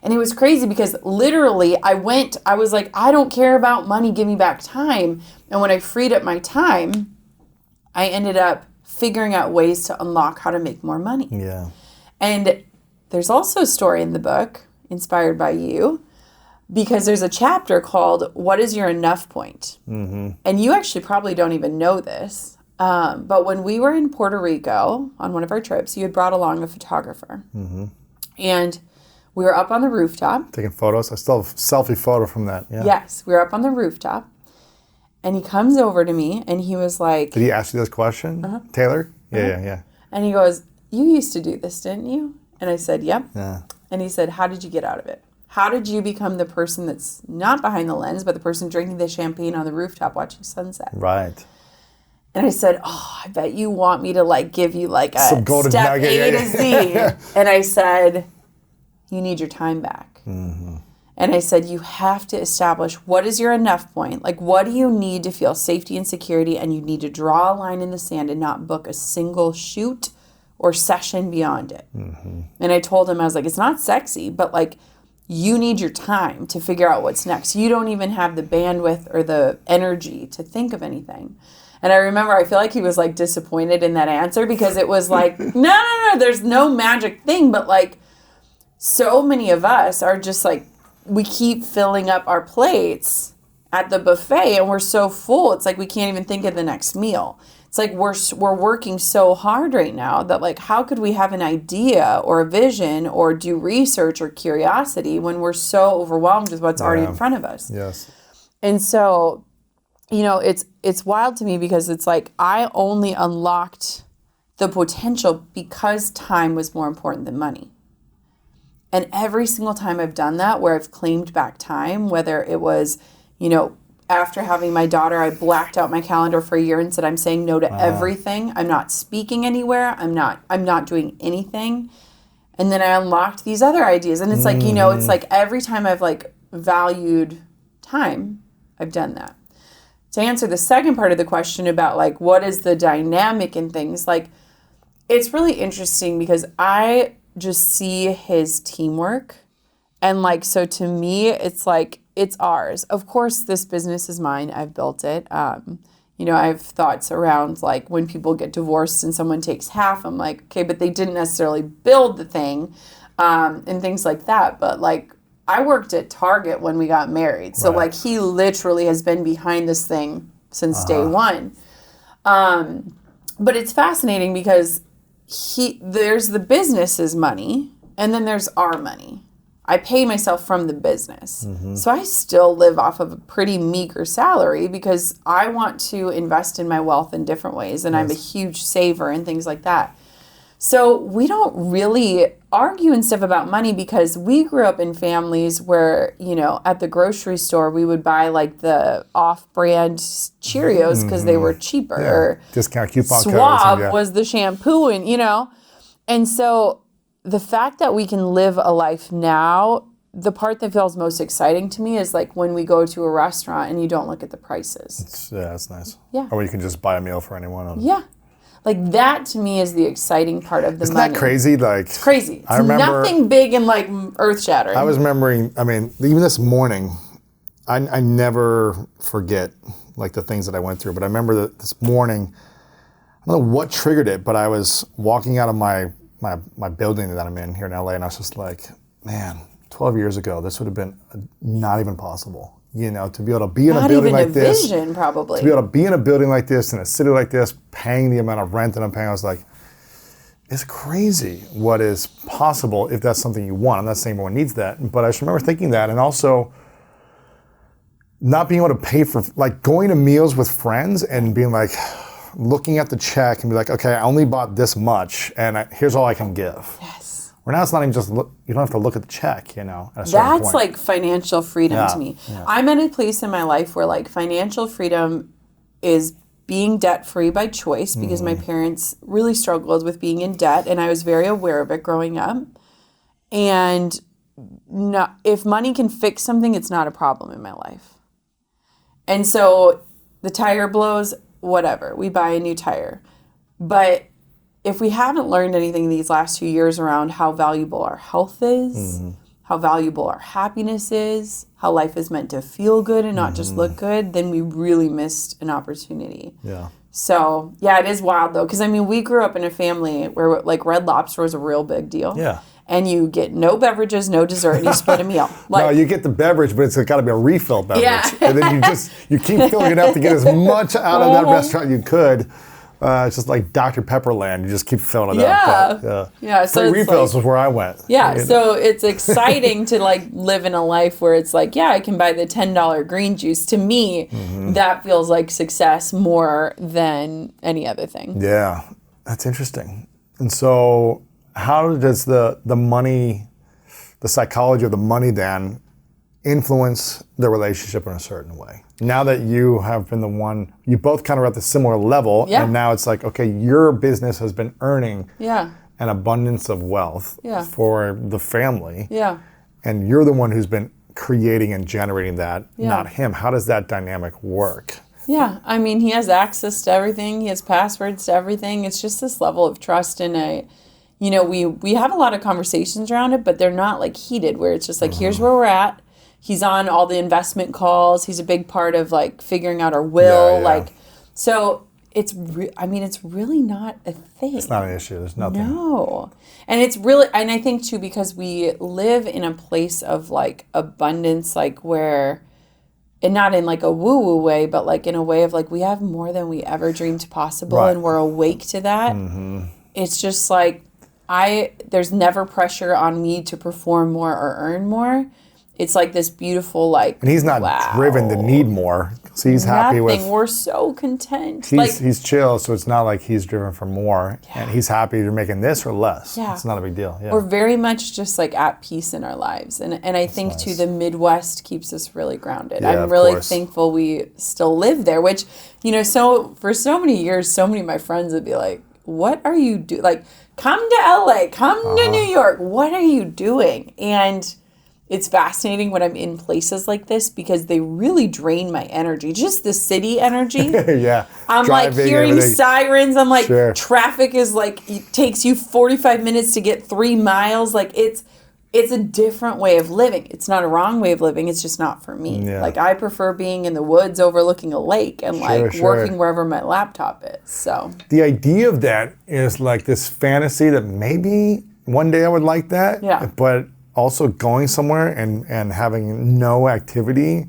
And it was crazy because literally I was like, I don't care about money, give me back time. And when I freed up my time, I ended up figuring out ways to unlock how to make more money. Yeah. And there's also a story in the book inspired by you because there's a chapter called What is Your Enough Point? And you actually probably don't even know this. But when we were in Puerto Rico on one of our trips, you had brought along a photographer. And we were up on the rooftop. Taking photos. I still have a selfie photo from that. Yeah. Yes, we were up on the rooftop. And he comes over to me and he was like... Did he ask you this question, Taylor? Yeah. And he goes, you used to do this, didn't you? And I said, yep. Yeah. And he said, how did you get out of it? How did you become the person that's not behind the lens, but the person drinking the champagne on the rooftop watching sunset? Right. And I said, oh, I bet you want me to like give you like a some golden step nugget. A to Z. And I said, you need your time back. And I said, you have to establish what is your enough point. Like, what do you need to feel safety and security? And you need to draw a line in the sand and not book a single shoot or session beyond it. And I told him, I was like, it's not sexy, but like, you need your time to figure out what's next. You don't even have the bandwidth or the energy to think of anything. And I remember, I feel like he was like disappointed in that answer because it was like, no, there's no magic thing. But like, so many of us are just like, we keep filling up our plates at the buffet and we're so full. It's like we can't even think of the next meal. It's like we're working so hard right now that like how could we have an idea or a vision or do research or curiosity when we're so overwhelmed with what's already in front of us? Yes. And so, it's wild to me because it's like I only unlocked the potential because time was more important than money. And every single time I've done that, where I've claimed back time, whether it was, after having my daughter, I blacked out my calendar for a year and said, I'm saying no to everything. I'm not speaking anywhere. I'm not doing anything. And then I unlocked these other ideas. And it's like, it's like every time I've like valued time, I've done that. To answer the second part of the question about like, what is the dynamic in things, like, it's really interesting because I just see his teamwork. And like, so to me, it's like, it's ours. Of course, this business is mine. I've built it. I have thoughts around like when people get divorced and someone takes half, I'm like, okay, but they didn't necessarily build the thing and things like that. But like, I worked at Target when we got married. So like he literally has been behind this thing since day one. But it's fascinating because there's the business's money and then there's our money. I pay myself from the business. So I still live off of a pretty meager salary because I want to invest in my wealth in different ways. And I'm a huge saver and things like that. So we don't really argue and stuff about money because we grew up in families where, at the grocery store, we would buy like the off-brand Cheerios because they were cheaper. Yeah. Or discount coupon codes. Suave was the shampoo and, And so the fact that we can live a life now, the part that feels most exciting to me is like when we go to a restaurant and you don't look at the prices. That's nice. Yeah. Or you can just buy a meal for anyone. Yeah. Like that to me is the exciting part of the Isn't money. that crazy? Like it's crazy. It's I remember, nothing big and like earth shattering. I was remembering, even this morning, I never forget like the things that I went through. But I remember that this morning, I don't know what triggered it, but I was walking out of my building that I'm in here in LA, and I was just like, man, 12 years ago, this would have been not even possible. To be able to be in a building like this. Not even a vision, probably. To be able to be in a building like this, in a city like this, paying the amount of rent that I'm paying, I was like, it's crazy what is possible if that's something you want. I'm not saying everyone needs that, but I just remember thinking that, and also not being able to pay for, like going to meals with friends and being like, looking at the check and be like, okay, I only bought this much, and here's all I can give. Yes. Where now it's not even just you don't have to look at the check, at a certain That's point. like financial freedom to me. Yeah. I'm at a place in my life where like financial freedom is being debt-free by choice because my parents really struggled with being in debt, and I was very aware of it growing up. And if money can fix something, it's not a problem in my life. And so the tire blows, whatever, we buy a new tire. But if we haven't learned anything these last 2 years around how valuable our health is, how valuable our happiness is, how life is meant to feel good and not just look good, then we really missed an opportunity. Yeah. So, yeah, it is wild though, because we grew up in a family where like Red Lobster was a real big deal. Yeah. And you get no beverages, no dessert, and you split a meal. No, you get the beverage, but it's got to be a refill beverage. Yeah. And then you keep filling it up to get as much out of that restaurant you could. It's just like Dr. Pepper land. You just keep filling it up. But, yeah. So free refills was where I went. Yeah. So it's exciting to like live in a life where it's like, yeah, I can buy the $10 green juice. To me, that feels like success more than any other thing. Yeah, that's interesting. And so, how does the money, the psychology of the money, then influence the relationship in a certain way? Now that you have been the one, you both kind of are at the similar level, and now it's like, okay, your business has been earning an abundance of wealth for the family, and you're the one who's been creating and generating that, not him. How does that dynamic work? Yeah, he has access to everything. He has passwords to everything. It's just this level of trust, and we have a lot of conversations around it, but they're not like heated, where it's just like, here's where we're at. He's on all the investment calls. He's a big part of like figuring out our will. So it's really not a thing. It's not an issue. There's nothing. No. And it's really, and I think too, because we live in a place of like abundance, like where and not in like a woo-woo way, but like in a way of like we have more than we ever dreamed possible, Right. and we're awake to that. It's just like there's never pressure on me to perform more or earn more. It's like this beautiful like. And he's not driven to need more. So he's happy with. We're so content. He's chill, so it's not like he's driven for more. And he's happy you're making this or less. Yeah. It's not a big deal. Yeah. We're very much just like at peace in our lives. And I think too, the Midwest keeps us really grounded. Yeah, I'm of really course. thankful we still live there, which, so for so many years, so many of my friends would be like, what are you doing? Like, come to LA, come to New York. What are you doing? And it's fascinating when I'm in places like this because they really drain my energy. Just the city energy. Yeah. I'm Driving, like hearing everything. sirens. I'm like, Sure. traffic is like, it takes you 45 minutes to get 3 miles. Like it's a different way of living. It's not a wrong way of living. It's just not for me. Yeah. Like I prefer being in the woods overlooking a lake and Sure. working wherever my laptop is. So The idea of that is like this fantasy that maybe one day I would like that. Yeah. But also going somewhere and having no activity,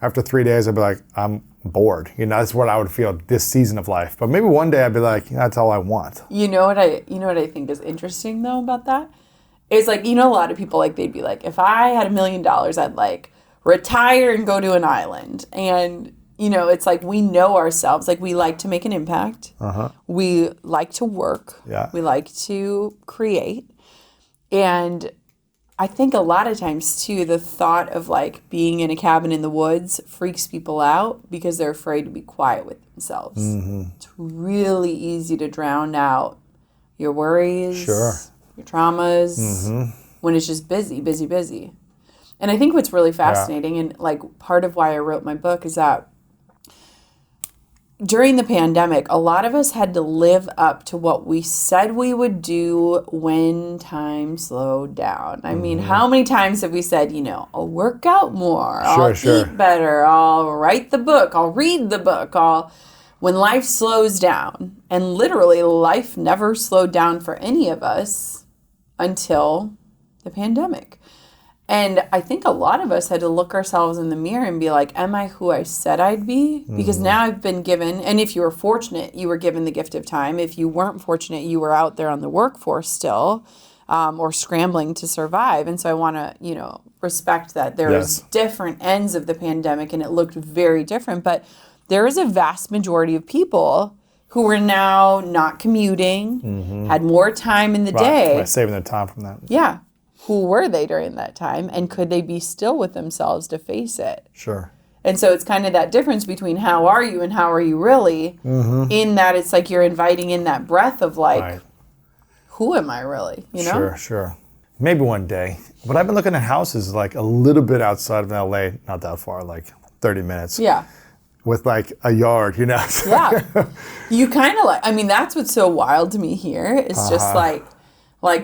after 3 days I'd be like, I'm bored. That's what I would feel this season of life. But maybe one day I'd be like, that's all I want. You know what I think is interesting though about that? It's like, a lot of people like they'd be like, if I had $1 million, I'd like retire and go to an island. And it's like we know ourselves. Like we like to make an impact. We like to work. Yeah. We like to create. And I think a lot of times too, the thought of like being in a cabin in the woods freaks people out because they're afraid to be quiet with themselves. It's really easy to drown out your worries, Sure. your traumas, when it's just busy, busy, busy. And I think what's really fascinating and like part of why I wrote my book is that during the pandemic, a lot of us had to live up to what we said we would do when time slowed down. I mean, how many times have we said, I'll work out more, I'll eat better, I'll write the book, I'll read the book, when life slows down. And literally, life never slowed down for any of us until the pandemic. And I think a lot of us had to look ourselves in the mirror and be like, am I who I said I'd be? Because now I've been given, and if you were fortunate, you were given the gift of time. If you weren't fortunate, you were out there on the workforce still, or scrambling to survive. And so I want to, respect that there was different ends of the pandemic and it looked very different. But there is a vast majority of people who were now not commuting, had more time in the day. Right. Saving their time from that. Yeah. Who were they during that time? And could they be still with themselves to face it? Sure. And so it's kind of that difference between how are you and how are you really, in that it's like you're inviting in that breath of like, who am I really? Sure. Maybe one day. But I've been looking at houses like a little bit outside of LA, not that far, like 30 minutes. Yeah. With like a yard, Yeah. You kind of like, that's what's so wild to me here. It's just like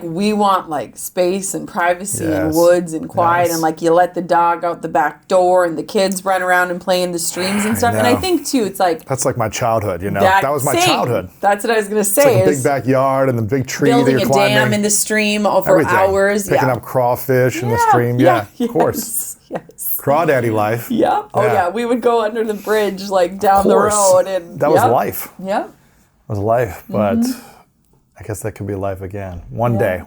we want like space and privacy and woods and quiet and like you let the dog out the back door and the kids run around and play in the streams and stuff. And I think too, it's like that's like my childhood, That was my childhood. That's what I was gonna say. It's like a big backyard and the big tree that building you're a climbing. dam in the stream over hours. Picking up crawfish in the stream. Yeah, of course. Yes. Crawdaddy Life. Yeah. Oh yeah. We would go under the bridge like down the road and that was life. Yeah. It was life, but I guess that could be life again. One day.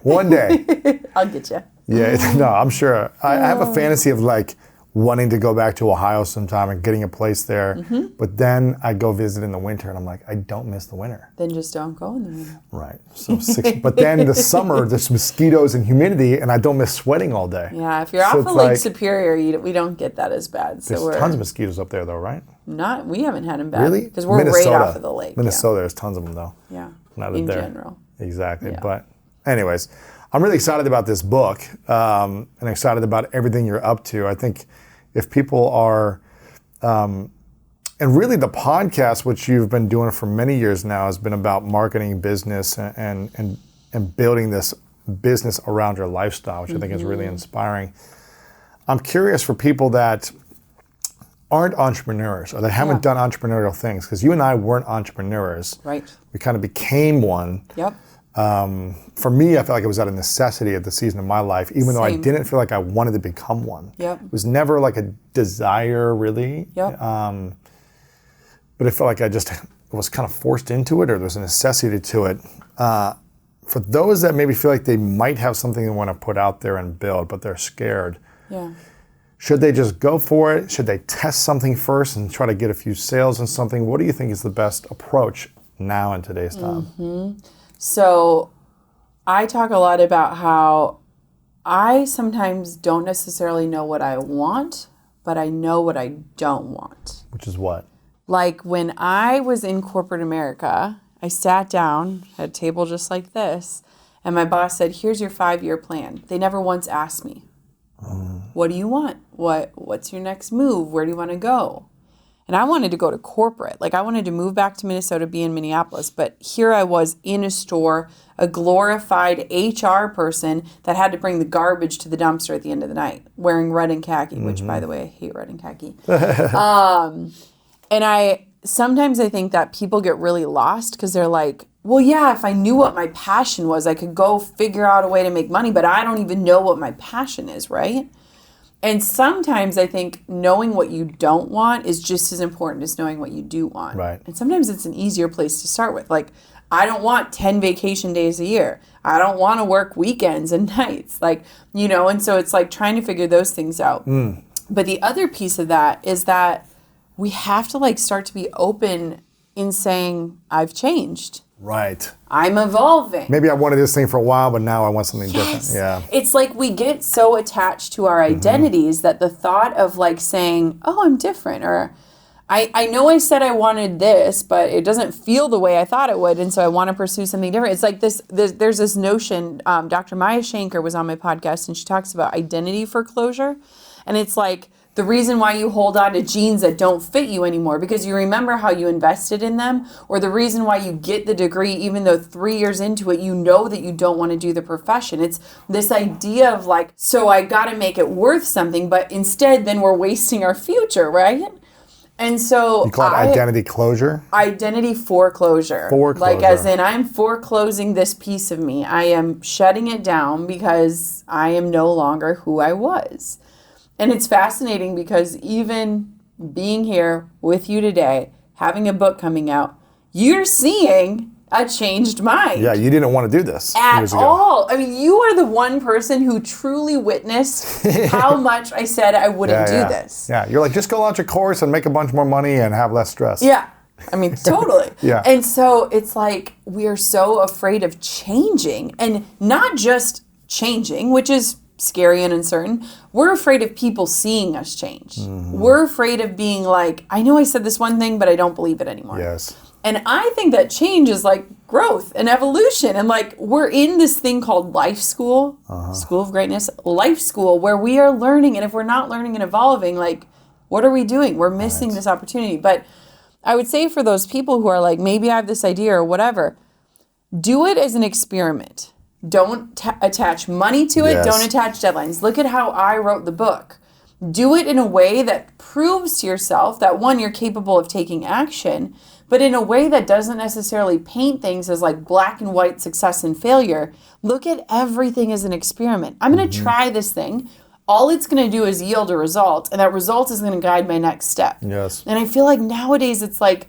I'll get you. Yeah, no, I'm sure. I have a fantasy of like wanting to go back to Ohio sometime and getting a place there. But then I go visit in the winter and I'm like, I don't miss the winter. Then just don't go in the winter. Right. So but then the summer, there's mosquitoes and humidity and I don't miss sweating all day. Yeah, if you're off of Lake Superior, we don't get that as bad. So there's tons of mosquitoes up there though, right? We haven't had them bad. Really? Because we're right off of the lake. Minnesota, there's tons of them though. Yeah. Not in there. general. Exactly. Yeah. But anyways, I'm really excited about this book and excited about everything you're up to. I think if people are, and really the podcast, which you've been doing for many years now, has been about marketing business and building this business around your lifestyle, which I think is really inspiring. I'm curious for people that aren't entrepreneurs or that haven't done entrepreneurial things, because you and I weren't entrepreneurs. Right. We kind of became one. Yep. For me, I felt like it was out of necessity at the season of my life, even though I Same. didn't feel like I wanted to become one. Yep. It was never like a desire, really. Yep. But it felt like I just was kind of forced into it, or there was a necessity to it. For those that maybe feel like they might have something they want to put out there and build, but they're scared, Yeah. should they just go for it? Should they test something first and try to get a few sales and something? What do you think is the best approach now in today's time? So I talk a lot about how I sometimes don't necessarily know what I want, but I know what I don't want. Which is what? Like when I was in corporate America, I sat down at a table just like this, and my boss said, "Here's your 5-year plan." They never once asked me, "What do you want? What's your next move? Where do you want to go?" And I wanted to go to corporate. Like I wanted to move back to Minnesota, be in Minneapolis. But here I was in a store, a glorified HR person that had to bring the garbage to the dumpster at the end of the night, wearing red and khaki, which by the way, I hate red and khaki. And sometimes I think that people get really lost because they're like, well, yeah, if I knew what my passion was, I could go figure out a way to make money, but I don't even know what my passion is, right? And sometimes I think knowing what you don't want is just as important as knowing what you do want. Right. And sometimes it's an easier place to start with. Like, I don't want 10 vacation days a year. I don't want to work weekends and nights. Like, and so it's like trying to figure those things out. But the other piece of that is that we have to like start to be open in saying, I've changed. Right. I'm evolving. Maybe I wanted this thing for a while, but now I want something different. Yes. Yeah. It's like we get so attached to our identities that the thought of like saying, oh, I'm different, or I know I said I wanted this, but it doesn't feel the way I thought it would, and so I want to pursue something different. It's like there's this notion, Dr. Maya Shankar was on my podcast, and she talks about identity foreclosure, and it's like, the reason why you hold on to jeans that don't fit you anymore because you remember how you invested in them, or the reason why you get the degree even though 3 years into it you know that you don't want to do the profession. It's this idea of like, so I got to make it worth something, but instead then we're wasting our future, right? And so You call it identity closure? Identity foreclosure. Like as in I'm foreclosing this piece of me. I am shutting it down because I am no longer who I was. And it's fascinating because even being here with you today, having a book coming out, you're seeing a changed mind. Yeah, you didn't want to do this years ago. All. I mean, you are the one person who truly witnessed how much I said I wouldn't do this. Yeah, you're like, just go launch a course and make a bunch more money and have less stress. Yeah, I mean, totally. Yeah. And so it's like we are so afraid of changing, and not just changing, which is scary and uncertain. We're afraid of people seeing us change. We're afraid of being like, I know I said this one thing, but I don't believe it anymore. Yes. And I think that change is like growth and evolution. And like we're in this thing called life school, School of Greatness, life school, where we are learning. And if we're not learning and evolving, like, what are we doing? We're missing this opportunity. But I would say for those people who are like, maybe I have this idea or whatever, do it as an experiment. Don't attach money to it. Yes. Don't attach deadlines. Look at how I wrote the book. Do it in a way that proves to yourself that, one, you're capable of taking action, but in a way that doesn't necessarily paint things as like black and white success and failure. Look at everything as an experiment. I'm going to try this thing. All it's going to do is yield a result, and that result is going to guide my next step. Yes. And I feel like nowadays it's like,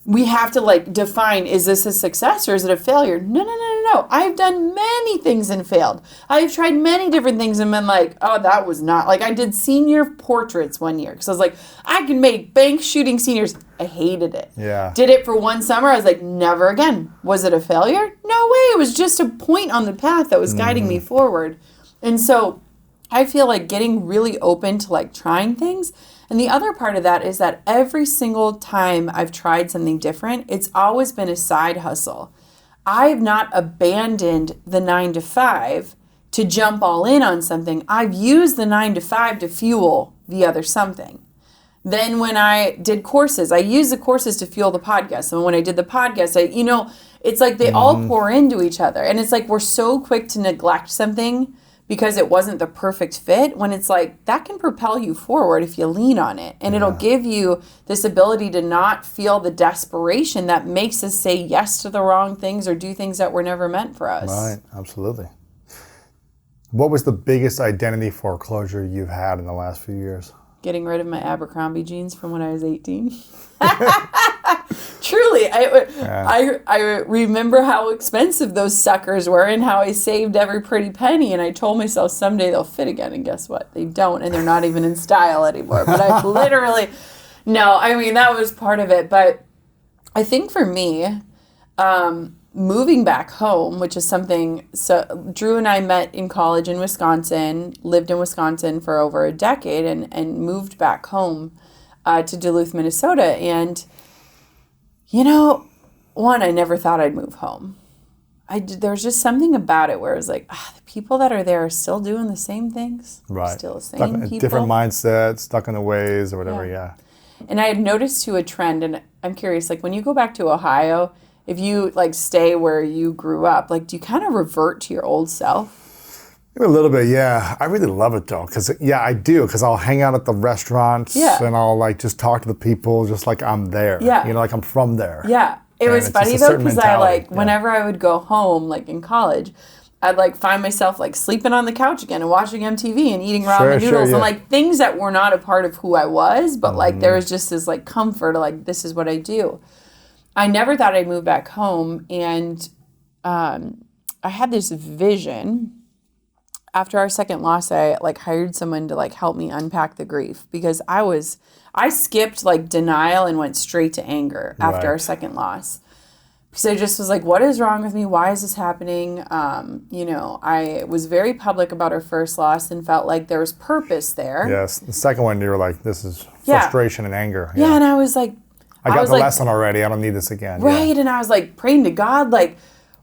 we have to like define, is this a success or is it a failure? No. I've done many things and failed. I've tried many different things and been like, oh, that was not, like I did senior portraits one year because I was like, I can make bank shooting seniors. I hated it. Yeah. Did it for one summer. I was like, never again. Was it a failure? No way. It was just a point on the path that was guiding me forward. And so I feel like getting really open to like trying things. And the other part of that is that every single time I've tried something different, it's always been a side hustle. I've not abandoned the 9-to-5 to jump all in on something. I've used the 9-to-5 to fuel the other something. Then when I did courses, I used the courses to fuel the podcast. And when I did the podcast, it's like they all pour into each other. And it's like we're so quick to neglect something because it wasn't the perfect fit, when it's like that can propel you forward if you lean on it. And it'll give you this ability to not feel the desperation that makes us say yes to the wrong things or do things that were never meant for us. Right, absolutely. What was the biggest identity foreclosure you've had in the last few years? Getting rid of my Abercrombie jeans from when I was 18. Truly, I remember how expensive those suckers were and how I saved every pretty penny. And I told myself someday they'll fit again. And guess what? They don't. And they're not even in style anymore. But I literally, no, I mean, that was part of it. But I think for me, moving back home, which is something, so Drew and I met in college in Wisconsin, lived in Wisconsin for over a decade, and moved back home to Duluth, Minnesota. And, you know, one, I never thought I'd move home. There was just something about it where it was like, the people that are there are still doing the same things. Right. Still the same people. Different mindsets, stuck in the ways or whatever, yeah. And I had noticed too a trend, and I'm curious, like when you go back to Ohio, if you like stay where you grew up, like do you kind of revert to your old self? A little bit, yeah. I really love it though, because I do, because I'll hang out at the restaurants and I'll like just talk to the people just like I'm there. Yeah. You know, like I'm from there. Yeah. It was funny though, because I like, whenever I would go home, like in college, I'd like find myself like sleeping on the couch again and watching MTV and eating ramen noodles and like things that were not a part of who I was, but like there was just this like comfort of like, this is what I do. I never thought I'd move back home, and I had this vision. After our second loss, I like hired someone to like help me unpack the grief, because I skipped like denial and went straight to anger after our second loss. Because I just was like, what is wrong with me? Why is this happening? You know, I was very public about our first loss and felt like there was purpose there. Yes. The second one, you were like, this is frustration and anger. Yeah, and I was like, I got the lesson already. I don't need this again. Right, and I was like praying to God, like,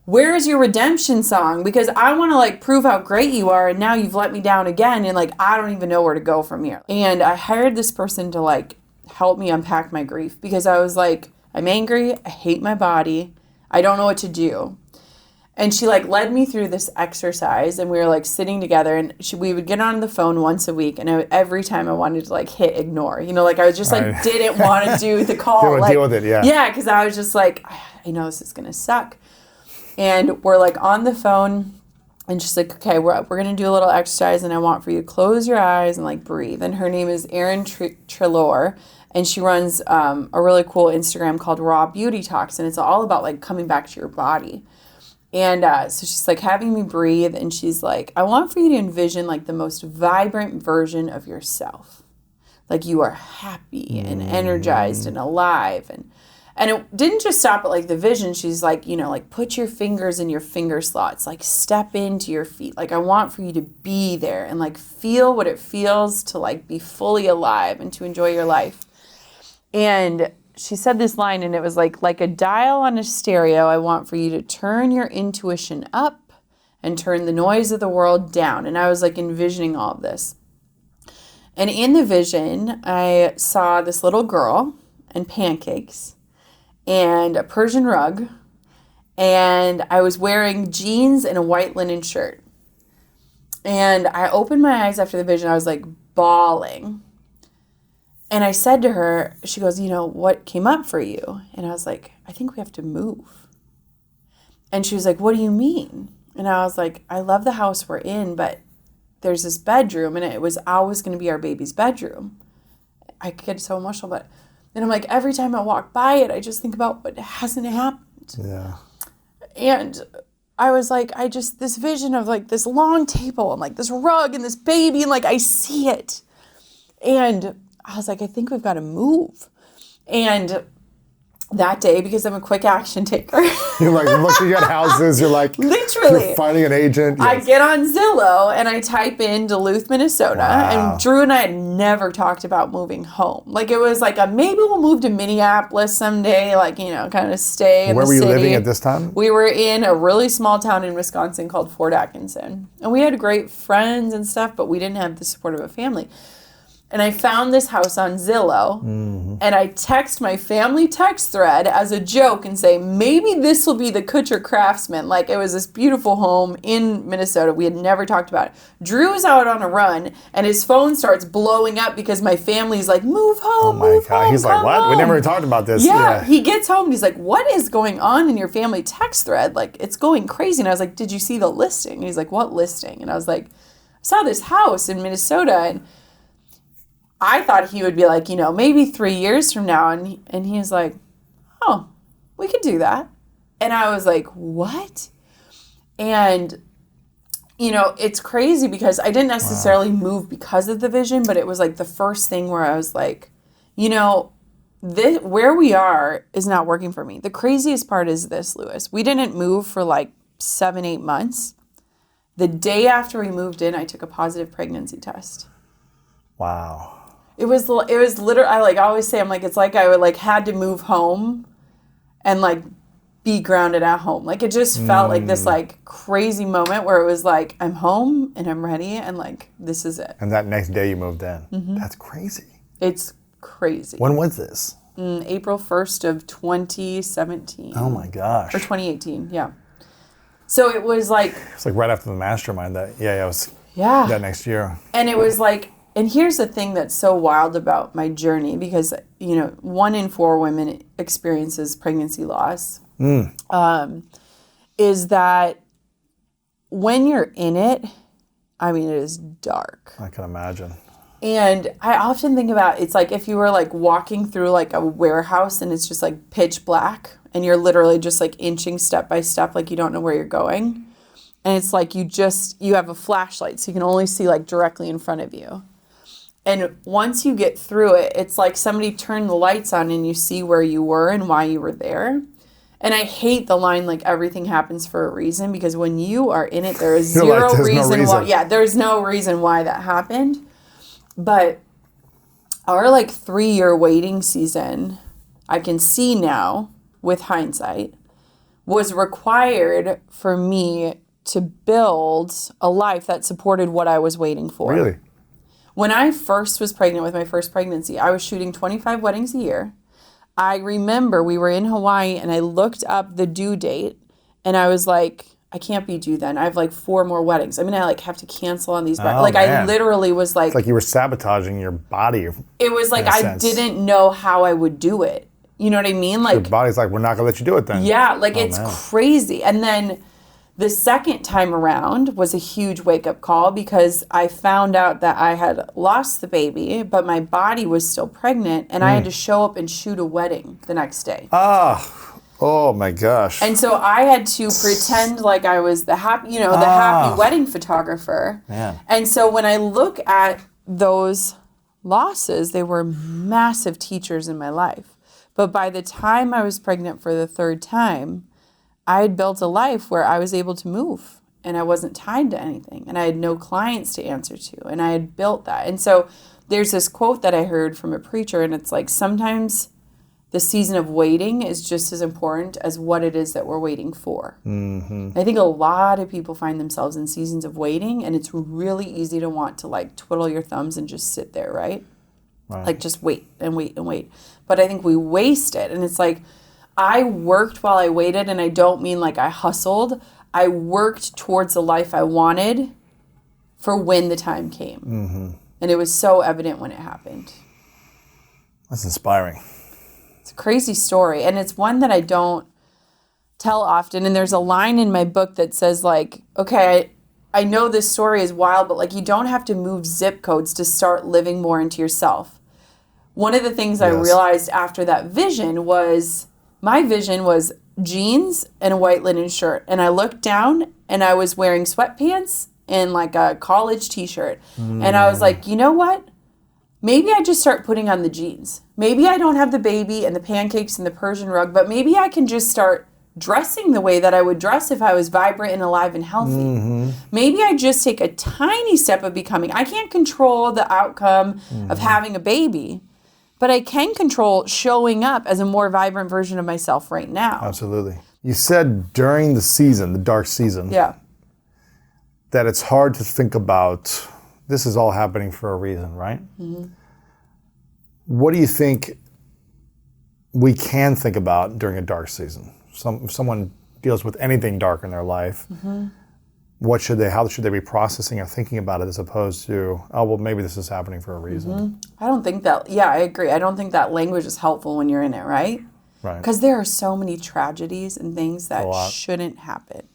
where is your redemption song? Because I want to like prove how great you are, and now you've let me down again, and like I don't even know where to go from here. And I hired this person to like help me unpack my grief, because I was like, I'm angry, I hate my body, I don't know what to do. And she like led me through this exercise, and we were like sitting together, and we would get on the phone once a week, and every time I wanted to like hit ignore, you know, like I was just like didn't want to do the call, deal with it, yeah, because I was just like, I know this is gonna suck. And we're like on the phone, and she's like, okay, we're going to do a little exercise, and I want for you to close your eyes and like breathe. And her name is Erin Trelor, and she runs a really cool Instagram called Raw Beauty Talks, and it's all about like coming back to your body. And so she's like having me breathe, and she's like, I want for you to envision like the most vibrant version of yourself. Like you are happy and energized and alive, and it didn't just stop at like the vision. She's like, you know, like put your fingers in your finger slots, like step into your feet. Like I want for you to be there and like feel what it feels to like be fully alive and to enjoy your life. And she said this line, and it was like a dial on a stereo, I want for you to turn your intuition up and turn the noise of the world down. And I was like envisioning all of this. And in the vision, I saw this little girl and pancakes and a Persian rug, and I was wearing jeans and a white linen shirt. And I opened my eyes after the vision. I was like bawling. And I said to her, she goes, you know, what came up for you? And I was like, I think we have to move. And she was like, what do you mean? And I was like, I love the house we're in, but there's this bedroom, and it was always going to be our baby's bedroom. I get so emotional, but... And I'm like, every time I walk by it, I just think about what hasn't happened. Yeah. And I was like, this vision of like this long table and like this rug and this baby, and like I see it. And I was like, I think we've got to move. And that day, because I'm a quick action taker. You're like looking at houses, you're like, literally, you're finding an agent. Yes. I get on Zillow and I type in Duluth, Minnesota. Wow. And Drew and I had never talked about moving home. Like it was like maybe we'll move to Minneapolis someday, like, you know, kind of stay in the city. Where were you living at this time? We were in a really small town in Wisconsin called Fort Atkinson. And we had great friends and stuff, but we didn't have the support of a family. and I found this house on Zillow, and I text my family text thread as a joke and say, maybe this will be the Kutcher Craftsman. Like, it was this beautiful home in Minnesota. We had never talked about it. Drew's out on a run, and his phone starts blowing up because my family's like, move home, move home, He's like, what? home. We never talked about this. Yeah, he gets home and he's like, what is going on in your family text thread? Like, it's going crazy. And I was like, did you see the listing? And he's like, what listing? And I was like, I saw this house in Minnesota, and I thought he would be like, maybe 3 years from now. And he was like, oh, we could do that. And I was like, what? And, it's crazy because I didn't necessarily move because of the vision, but it was like the first thing where I was like, where we are is not working for me. The craziest part is this, Lewis. We didn't move for like 7-8 months. The day after we moved in, I took a positive pregnancy test. Wow. It was literally, I always say, I'm like, it's like I would like had to move home and like be grounded at home. Like, it just felt like this like crazy moment where it was like, I'm home and I'm ready and like, this is it. And that next day you moved in. That's crazy. It's crazy. When was this? April 1st of 2017. Oh my gosh. Or 2018, yeah. So it was like... It's like right after the mastermind it was that next year. And it was like, and here's the thing that's so wild about my journey, because, 1 in 4 women experiences pregnancy loss, is that when you're in it, it is dark. I can imagine. And I often think about, it's like if you were like walking through like a warehouse and it's just like pitch black and you're literally just like inching step by step, like you don't know where you're going. And it's like you have a flashlight so you can only see like directly in front of you. And once you get through it, it's like somebody turned the lights on and you see where you were and why you were there. And I hate the line, like, everything happens for a reason, because when you are in it, there is zero reason why. Yeah, there's no reason why that happened. But our like 3-year waiting season, I can see now with hindsight, was required for me to build a life that supported what I was waiting for. Really? When I first was pregnant with my first pregnancy, I was shooting 25 weddings a year. I remember we were in Hawaii and I looked up the due date and I was like, I can't be due then. I have like 4 more weddings. I like have to cancel on these. I literally was like. It's like you were sabotaging your body. It was like I didn't know how I would do it. You know what I mean? Like, your body's like, we're not going to let you do it then. Yeah, like it's crazy. And then the second time around was a huge wake-up call, because I found out that I had lost the baby, but my body was still pregnant, and I had to show up and shoot a wedding the next day. Oh my gosh. And so I had to pretend like I was the happy wedding photographer. Man. And so when I look at those losses, they were massive teachers in my life. But by the time I was pregnant for the 3rd time, I had built a life where I was able to move and I wasn't tied to anything and I had no clients to answer to, and I had built that. And so there's this quote that I heard from a preacher, and it's like, sometimes the season of waiting is just as important as what it is that we're waiting for. I think a lot of people find themselves in seasons of waiting, and it's really easy to want to like twiddle your thumbs and just sit there, right? Like just wait and wait and wait. But I think we waste it, and it's like, I worked while I waited, and I don't mean like I hustled. I worked towards the life I wanted for when the time came. And it was so evident when it happened. That's inspiring. It's a crazy story, and it's one that I don't tell often. And there's a line in my book that says like, okay, I know this story is wild, but like, you don't have to move zip codes to start living more into yourself. One of the things I realized after that vision was, my vision was jeans and a white linen shirt. And I looked down and I was wearing sweatpants and like a college t-shirt. And I was like, you know what? Maybe I just start putting on the jeans. Maybe I don't have the baby and the pancakes and the Persian rug, but maybe I can just start dressing the way that I would dress if I was vibrant and alive and healthy. Maybe I just take a tiny step of becoming. I can't control the outcome of having a baby, but I can control showing up as a more vibrant version of myself right now. Absolutely. You said during the season, the dark season, that it's hard to think about, this is all happening for a reason, right? what do you think we can think about during a dark season? If someone deals with anything dark in their life, how should they be processing or thinking about it as opposed to, oh, well, maybe this is happening for a reason? I don't think that, I agree. I don't think that language is helpful when you're in it, right? Right. Because there are so many tragedies and things that shouldn't happen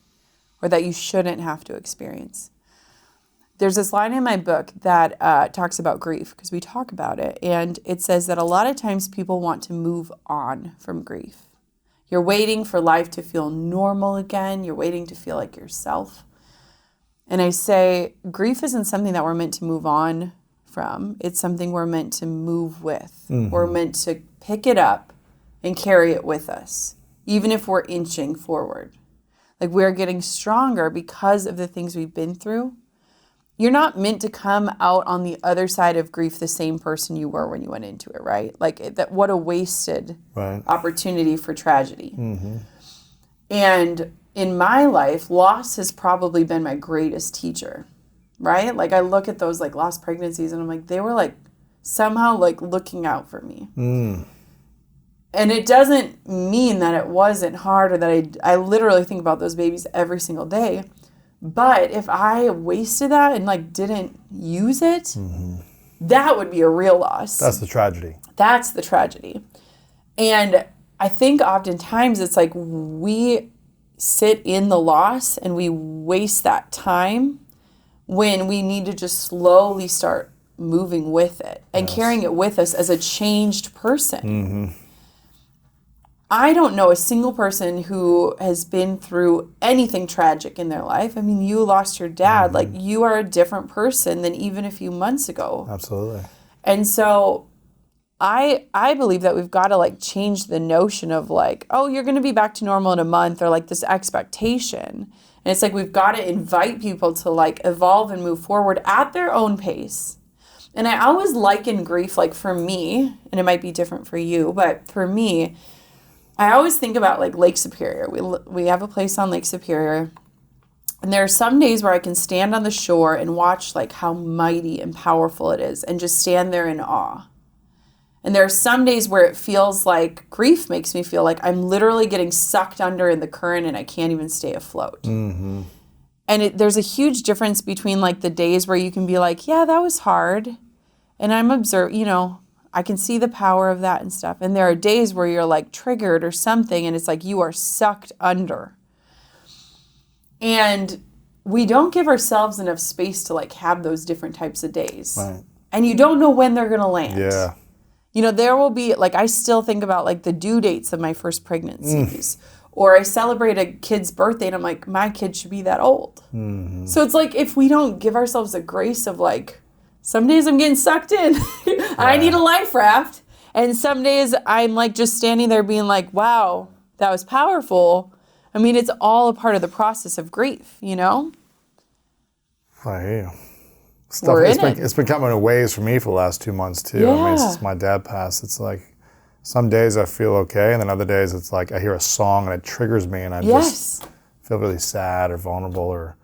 or that you shouldn't have to experience. There's this line in my book that talks about grief, because we talk about it, and it says that a lot of times people want to move on from grief. You're waiting for life to feel normal again. You're waiting to feel like yourself. And I say, grief isn't something that we're meant to move on from. It's something we're meant to move with. We're meant to pick it up and carry it with us, even if we're inching forward. Like, we're getting stronger because of the things we've been through. You're not meant to come out on the other side of grief the same person you were when you went into it, right? Like, what a wasted opportunity for tragedy. And in my life, loss has probably been my greatest teacher, right? Like, I look at those like lost pregnancies and I'm like, they were like somehow like looking out for me. And it doesn't mean that it wasn't hard or that I literally think about those babies every single day. But if I wasted that and like didn't use it, that would be a real loss. That's the tragedy. That's the tragedy. And I think oftentimes it's like we sit in the loss and we waste that time when we need to just slowly start moving with it and carrying it with us as a changed person. I don't know a single person who has been through anything tragic in their life. I mean, you lost your dad. Like, you are a different person than even a few months ago. Absolutely. And so I believe that we've got to like change the notion of like, oh, you're going to be back to normal in a month, or like this expectation. And it's like we've got to invite people to like evolve and move forward at their own pace. And I always liken grief, like for me, and it might be different for you, but for me, I always think about like Lake Superior. We have a place on Lake Superior, and there are some days where I can stand on the shore and watch like how mighty and powerful it is and just stand there in awe. And there are some days where it feels like grief makes me feel like I'm literally getting sucked under in the current and I can't even stay afloat. And there's a huge difference between like the days where you can be like, yeah, that was hard. And I'm I can see the power of that and stuff. And there are days where you're like triggered or something and it's like you are sucked under. And we don't give ourselves enough space to like have those different types of days. Right. And you don't know when they're going to land. Yeah. There will be, like, I still think about like the due dates of my first pregnancies. Or I celebrate a kid's birthday and I'm like, my kid should be that old. So it's like, if we don't give ourselves a grace of like, some days I'm getting sucked in. I need a life raft. And some days I'm like just standing there being like, wow, that was powerful. I mean, it's all a part of the process of grief, I hear you. It's been coming in waves for me for the last 2 months too. Yeah. I mean, since my dad passed, it's like some days I feel okay, and then other days it's like I hear a song and it triggers me and I just feel really sad or vulnerable or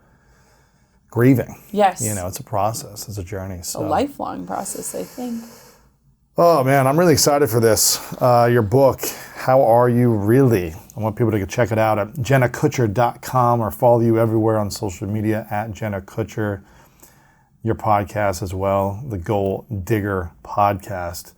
grieving. Yes. It's a process. It's a journey. A lifelong process, I think. Oh, man, I'm really excited for this. Your book, How Are You Really? I want people to check it out at jennakutcher.com or follow you everywhere on social media at Jenna Kutcher. Your podcast as well, the Goal Digger Podcast.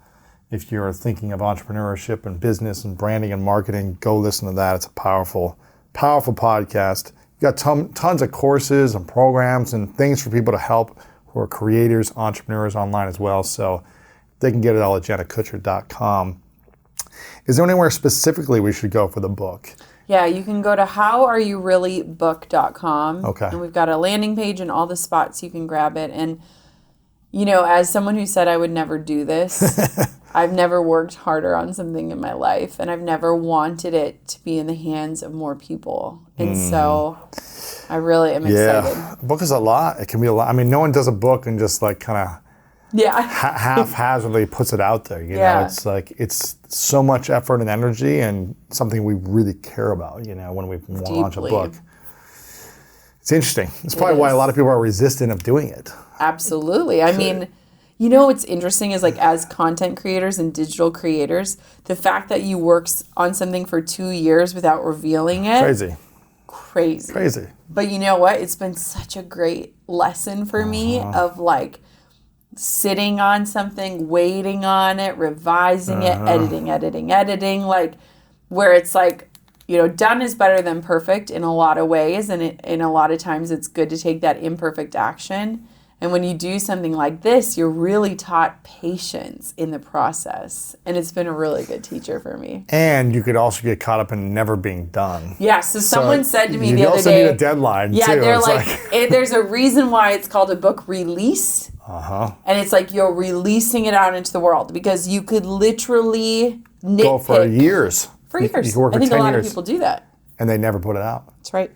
If you're thinking of entrepreneurship and business and branding and marketing, go listen to that. It's a powerful, powerful podcast. You got tons of courses and programs and things for people to help who are creators, entrepreneurs online as well. So they can get it all at jennakutcher.com. Is there anywhere specifically we should go for the book? Yeah, you can go to howareyourreallybook.com. Okay. And we've got a landing page and all the spots you can grab it. And, as someone who said I would never do this, I've never worked harder on something in my life. And I've never wanted it to be in the hands of more people. And so I really am excited. Yeah, a book is a lot. It can be a lot. I mean, no one does a book and just like kind of haphazardly puts it out there. It's like it's so much effort and energy and something we really care about, when we want to launch a book. It's interesting. It's probably why a lot of people are resistant of doing it. Absolutely. I mean, You know what's interesting is like as content creators and digital creators, the fact that you work on something for 2 years without revealing it. Crazy. But you know what? It's been such a great lesson for me of like sitting on something, waiting on it, revising it, editing, like where it's like, you know, done is better than perfect in a lot of ways. And in a lot of times it's good to take that imperfect action. And when you do something like this, you're really taught patience in the process. And it's been a really good teacher for me. And you could also get caught up in never being done. Yeah, so someone said to me the other day. You also need a deadline, yeah, too. Yeah, they're like there's a reason why it's called a book release. And it's like you're releasing it out into the world because you could literally nitpick. Go for years. For years. You could work for 10 years. I think a lot of people do that. And they never put it out. That's right.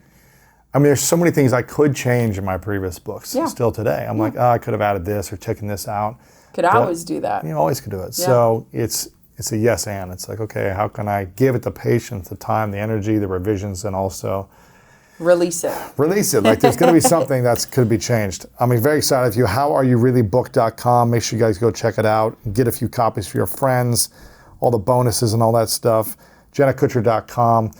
I mean, there's so many things I could change in my previous books still today. I'm like, I could have added this or taken this out. Could always do that. You always could do it. Yeah. So it's a yes and. It's like, okay, how can I give it the patience, the time, the energy, the revisions, and also release it. Like there's going to be something that could be changed. I'm very excited for you. HowAreYouReallyBook.com. Make sure you guys go check it out. Get a few copies for your friends, all the bonuses and all that stuff. JennaKutcher.com.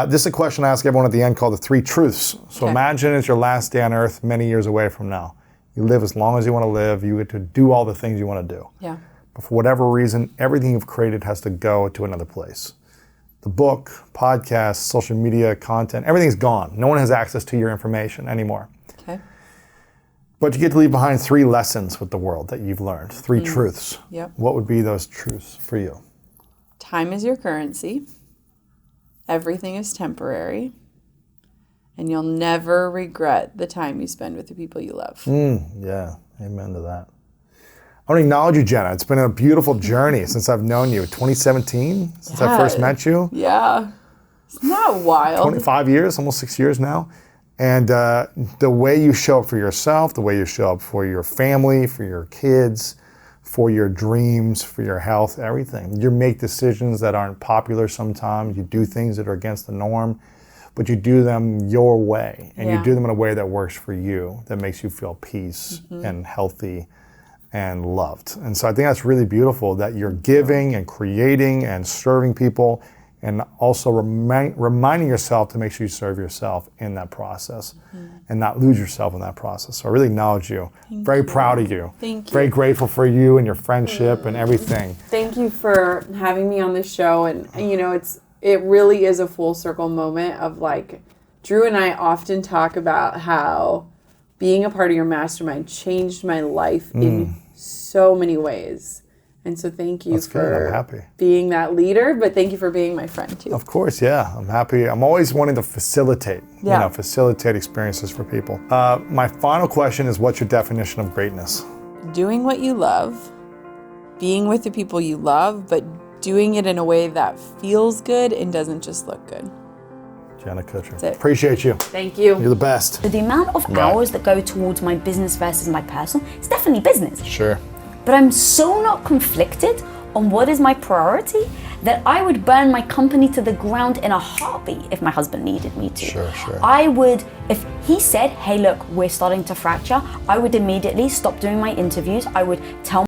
This is a question I ask everyone at the end called the 3 truths. So imagine it's your last day on earth many years away from now. You live as long as you want to live. You get to do all the things you want to do. Yeah. But for whatever reason, everything you've created has to go to another place. The book, podcast, social media, content, everything's gone. No one has access to your information anymore. Okay. But you get to leave behind 3 lessons with the world that you've learned, 3 truths. Yep. What would be those truths for you? Time is your currency. Everything is temporary. And you'll never regret the time you spend with the people you love. Yeah, amen to that. I want to acknowledge you, Jenna. It's been a beautiful journey since I've known you. 2017, since I first met you. Yeah. Isn't that wild? 25 years, almost 6 years now. And the way you show up for yourself, the way you show up for your family, for your kids, for your dreams, for your health, everything. You make decisions that aren't popular sometimes. You do things that are against the norm, but you do them your way. And you do them in a way that works for you, that makes you feel peace and healthy and loved. And so I think that's really beautiful that you're giving and creating and serving people and also reminding yourself to make sure you serve yourself in that process and not lose yourself in that process. So I really acknowledge you. Very proud of you. Thank you. Very grateful for you and your friendship and everything. Thank you for having me on this show. And you know, it really is a full circle moment of like, Drew and I often talk about how being a part of your mastermind changed my life in so many ways. And so thank you for being that leader, but thank you for being my friend too. Of course, yeah. I'm happy. I'm always wanting to facilitate, facilitate experiences for people. My final question is, what's your definition of greatness? Doing what you love, being with the people you love, but doing it in a way that feels good and doesn't just look good. Jenna Kutcher. Appreciate you. Thank you. You're the best. The amount of hours that go towards my business versus my personal, it's definitely business. Sure. But I'm so not conflicted on what is my priority that I would burn my company to the ground in a heartbeat if my husband needed me to. Sure. I would, if he said, hey look, we're starting to fracture, I would immediately stop doing my interviews. I would tell